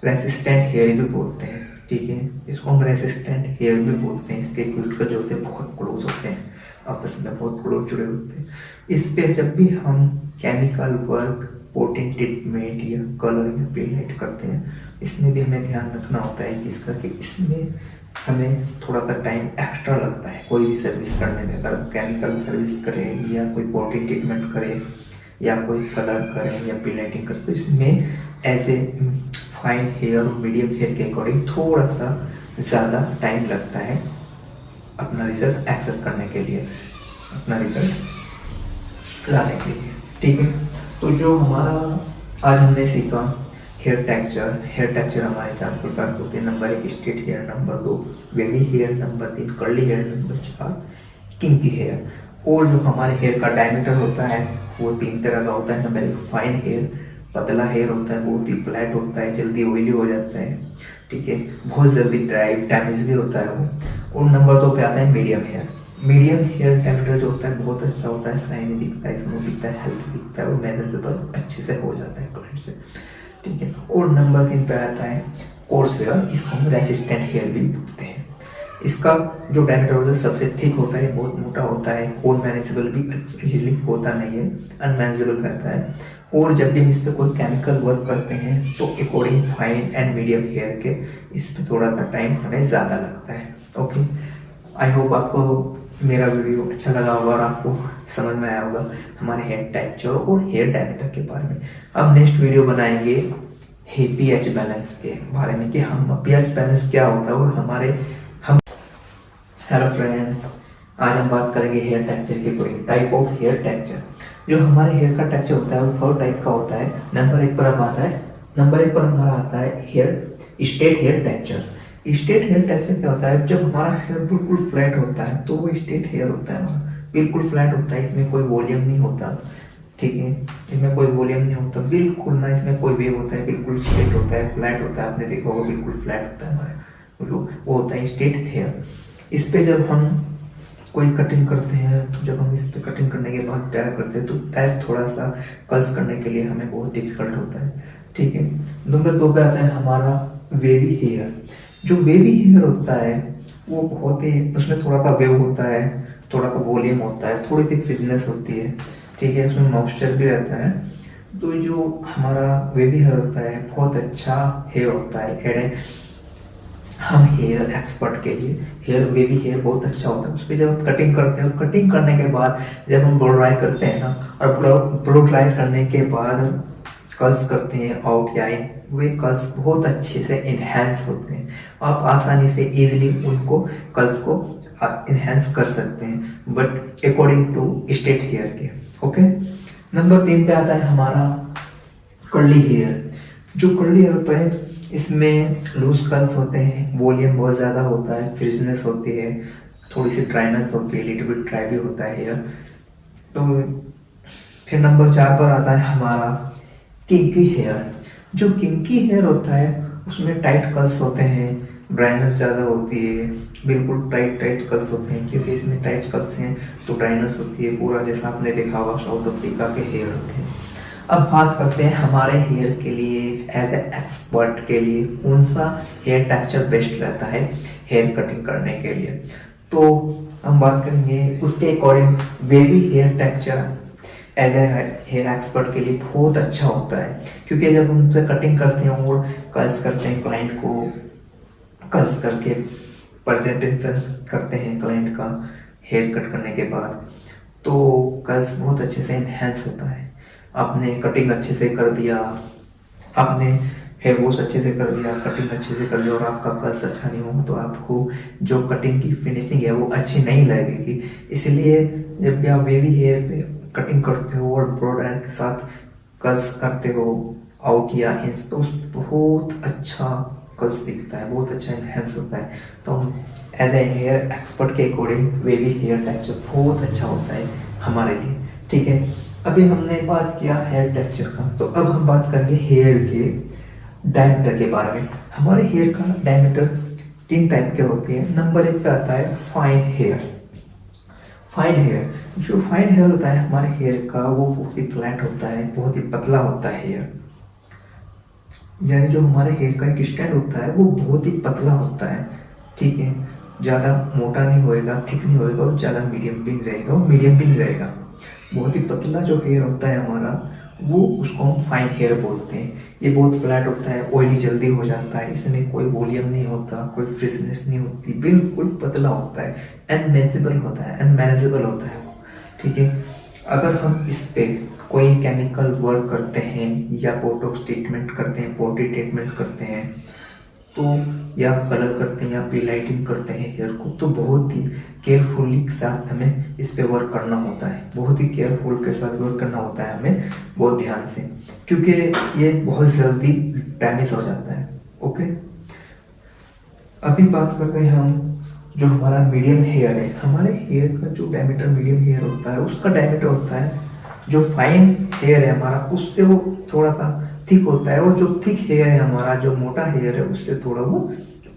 रेसिस्टेंट हेयर भी बोलते हैं। ठीक है, इसको हम रेसिस्टेंट हेयर भी बोलते हैं। इसके क्यूटिकल जो होते हैं बहुत क्लोज होते हैं, आपस में बहुत क्लोज जुड़े होते हैं। इस पे जब भी हम केमिकल वर्क, पोटिंग ट्रीटमेंट या कलर या पेंट करते हैं, इसमें भी हमें ध्यान रखना होता है इसका कि इसमें हमें थोड़ा सा टाइम एक्स्ट्रा लगता है कोई भी सर्विस करने में। अगर केमिकल सर्विस करें या कोई पोटिंग ट्रीटमेंट करें या कोई कलर करें या पेंटिंग करें, तो इसमें ऐसे फाइन हेयर और मीडियम हेयर के अकॉर्डिंग थोड़ा सा ज़्यादा टाइम लगता है अपना रिजल्ट एक्सेस करने के लिए, अपना रिजल्ट लाने के लिए। ठीक है, तो जो हमारा आज हमने सीखा हेयर टेक्सचर हमारे 4 प्रकार के होते हैं। Number 1 straight hair, number 2 wavy hair, number 3 curly hair, number 4 kinky hair. और जो हमारे हेयर का डायमीटर होता है वो 3 तरह का होता है। नंबर 1 फाइन हेयर, पतला हेयर होता है, बहुत ही फ्लैट होता है, जल्दी ऑयली हो जाता है। ठीक है, बहुत जल्दी ड्राई डैमेज भी होता है वो। और नंबर 2 पे आता है medium hair. Medium hair diameter जो होता है बहुत अच्छा होता है, शाइनी दिखता है, स्मूथ दिखता है, हेल्थी दिखता है और मैनेजेबल अच्छे से हो जाता है क्लाइंट से। ठीक है, और नंबर 3 पे आता है कोर्स हेयर, इसको हम रेसिस्टेंट हेयर भी बोलते हैं। इसका जो डायमीटर होता है सबसे थिक होता है, बहुत मोटा होता है और मैनेजेबल भी इजीली होता नहीं है, अनमैनेजेबल रहता है। और जब भी हम इस पर कोई केमिकल वर्क करते हैं तो according fine and medium hair के इस पर थोड़ा सा टाइम हमें ज़्यादा लगता है। ओके, आई होप आपको मेरा वीडियो अच्छा लगा होगा और आपको समझ में आया होगा हमारे हेयर टेक्सचर और हेयर डायमीटर के बारे में। अब नेक्स्ट वीडियो बनाएंगे पीएच बैलेंस के बारे में कि हम पीएच बैलेंस क्या होता है और हेलो फ्रेंड्स, आज हम बात करेंगे हेयर टेक्सचर के कोई टाइप ऑफ हेयर टेक्सचर। जो हमारे हेयर का टेक्सचर होता है वो 4 टाइप का होता है। नंबर 1 पर हमारा आता है hair straight hair textures. Straight hair texture क्या होता है? जब हमारा हेयर बिल्कुल फ्लैट होता है तो वो स्ट्रेट हेयर होता है हमारा, बिल्कुल फ्लैट होता है, इसमें कोई वॉल्यूम नहीं होता, ठीक है, इसमें कोई वॉल्यूम नहीं होता बिल्कुल ना, इसमें कोई वेव होता है, बिल्कुल स्ट्रेट होता है, फ्लैट होता है, आपने देखा होगा बिल्कुल फ्लैट होता है हमारा, वो होता है स्ट्रेट हेयर। इस पे जब हम कोई कटिंग करते हैं तो जब हम इस पे कटिंग करने के बाद टायर करते हैं तो टायर थोड़ा सा कर्ल्स करने के लिए हमें बहुत डिफिकल्ट होता है, ठीक है। नंबर 2 पे आता है हमारा वेवी हेयर। जो वेवी हेयर होता है वो बहुत ही, उसमें थोड़ा सा वेव होता है, थोड़ा सा वॉल्यूम होता है, थोड़ी सी फ्रिजनेस होती है, ठीक है, उसमें मॉइस्चर भी रहता है। तो जो हमारा वेवी हेयर होता है बहुत अच्छा हेयर होता है। हम हेयर एक्सपर्ट के लिए वेवी हेयर बहुत अच्छा होता है। उस पर जब हम कटिंग करते हैं, कटिंग करने के बाद जब हम ब्लो ड्राई करते हैं ना, और ब्लो ड्राई करने के बाद कर्ल्स करते हैं आउट या इन, वे कर्ल्स बहुत अच्छे से इन्हेंस होते हैं। आप आसानी से इजीली उनको कर्ल्स को इन्हेंस कर सकते हैं, but according to straight hair के, ओके। नंबर 3 पे आता है हमारा कर्ली हेयर। जो कर्ली हेयर होता है इसमें लूज कर्ल्स होते हैं, वॉल्यूम बहुत ज़्यादा होता है, फ्रिजनेस होती है, थोड़ी सी ड्राइनेस होती है, लिटिल बिट ड्राई भी होता है हेयर। तो फिर नंबर 4 पर आता है हमारा किंकी हेयर। जो किंकी हेयर होता है उसमें टाइट कर्ल्स होते हैं, ड्राइनेस ज़्यादा होती है, बिल्कुल टाइट कर्ल्स होते हैं, क्योंकि इसमें टाइट कर्ल्स हैं तो ड्राइनेस होती है पूरा, जैसा आपने देखा होगा साउथ अफ्रीका के हेयर होते हैं। अब बात करते हैं हमारे हेयर के लिए एज ए एक्सपर्ट के लिए कौन सा हेयर टेक्सचर बेस्ट रहता है हेयर कटिंग करने के लिए। तो हम बात करेंगे उसके according wavy hair texture as a hair expert के लिए बहुत अच्छा होता है, क्योंकि जब हम उनसे कटिंग करते हैं और कर्ल्स करते हैं, क्लाइंट को कर्ल्स करके प्रेजेंटेशन करते हैं क्लाइंट का हेयर कट करने के बाद, तो कर्ल्स बहुत अच्छे से इन्हेंस होता है। आपने कटिंग अच्छे से कर दिया, आपने हेयर वॉश अच्छे से कर दिया, कटिंग अच्छे से कर दिया, और आपका कर्ल्स अच्छा नहीं होगा तो आपको जो कटिंग की फिनिशिंग है वो अच्छी नहीं लगेगी। इसलिए जब भी आप वेवी हेयर पे कटिंग करते हो और ब्रो ड्रायर के साथ कर्ल्स करते हो आउट या इंस, तो बहुत अच्छा कर्ल्स दिखता है, बहुत अच्छा इन्हेंस होता है। तो एज ए हेयर एक्सपर्ट के अकॉर्डिंग वेवी हेयर टेक्सचर बहुत अच्छा होता है हमारे लिए, ठीक है। अभी हमने बात किया हेयर टेक्सचर का, तो अब हम बात करेंगे हेयर के डायमीटर के बारे में। हमारे हेयर का डायमीटर 3 टाइप के होते हैं। नंबर 1 पे आता है फाइन हेयर। फाइन हेयर, जो फाइन हेयर होता है हमारे हेयर का वो बहुत ही फ्लैट होता है, बहुत ही पतला होता है हेयर, यानी जो हमारे हेयर का एक स्टैंड होता है वो बहुत ही पतला होता है, ठीक है, ज़्यादा मोटा नहीं होएगा, थिक नहीं होएगा, और ज़्यादा मीडियम भी नहीं रहेगा, और मीडियम भी नहीं रहेगा। बहुत ही पतला जो हेयर होता है हमारा वो उसको हम फाइन हेयर बोलते हैं। ये बहुत फ्लैट होता है, ऑयली जल्दी हो जाता है, इसमें कोई वॉल्यूम नहीं होता, कोई फ्रिजनेस नहीं होती, बिल्कुल पतला होता है, अनमेनेजेबल होता है वो, ठीक है। अगर हम इस पे कोई केमिकल वर्क करते हैं या बोटॉक्स ट्रीटमेंट करते हैं, पॉटी ट्रीटमेंट करते हैं, तो या कलर करते हैं या पीलाइटिंग करते हैं हेयर को, तो बहुत ही केयरफुली के साथ हमें इस पे वर्क करना होता है, बहुत ही केयरफुल के साथ वर्क करना होता है हमें, बहुत ध्यान से, क्योंकि ये बहुत जल्दी डैमेज हो जाता है, ओके। अभी बात करते हैं हम जो हमारा मीडियम हेयर है। हमारे हेयर का जो डायमीटर मीडियम हेयर होता है उसका डायमीटर होता है, जो फाइन हेयर है हमारा उससे वो थोड़ा सा थिक होता है, और जो थिक हेयर है हमारा, जो मोटा हेयर है उससे थोड़ा वो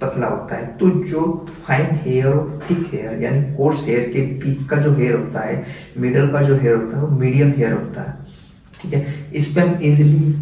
पतला होता है। तो जो फाइन हेयर और थिक हेयर यानी कोर्स हेयर के बीच का जो हेयर होता है, मिडल का जो हेयर होता है वो मीडियम हेयर होता है, ठीक है। इस पे हम इजीली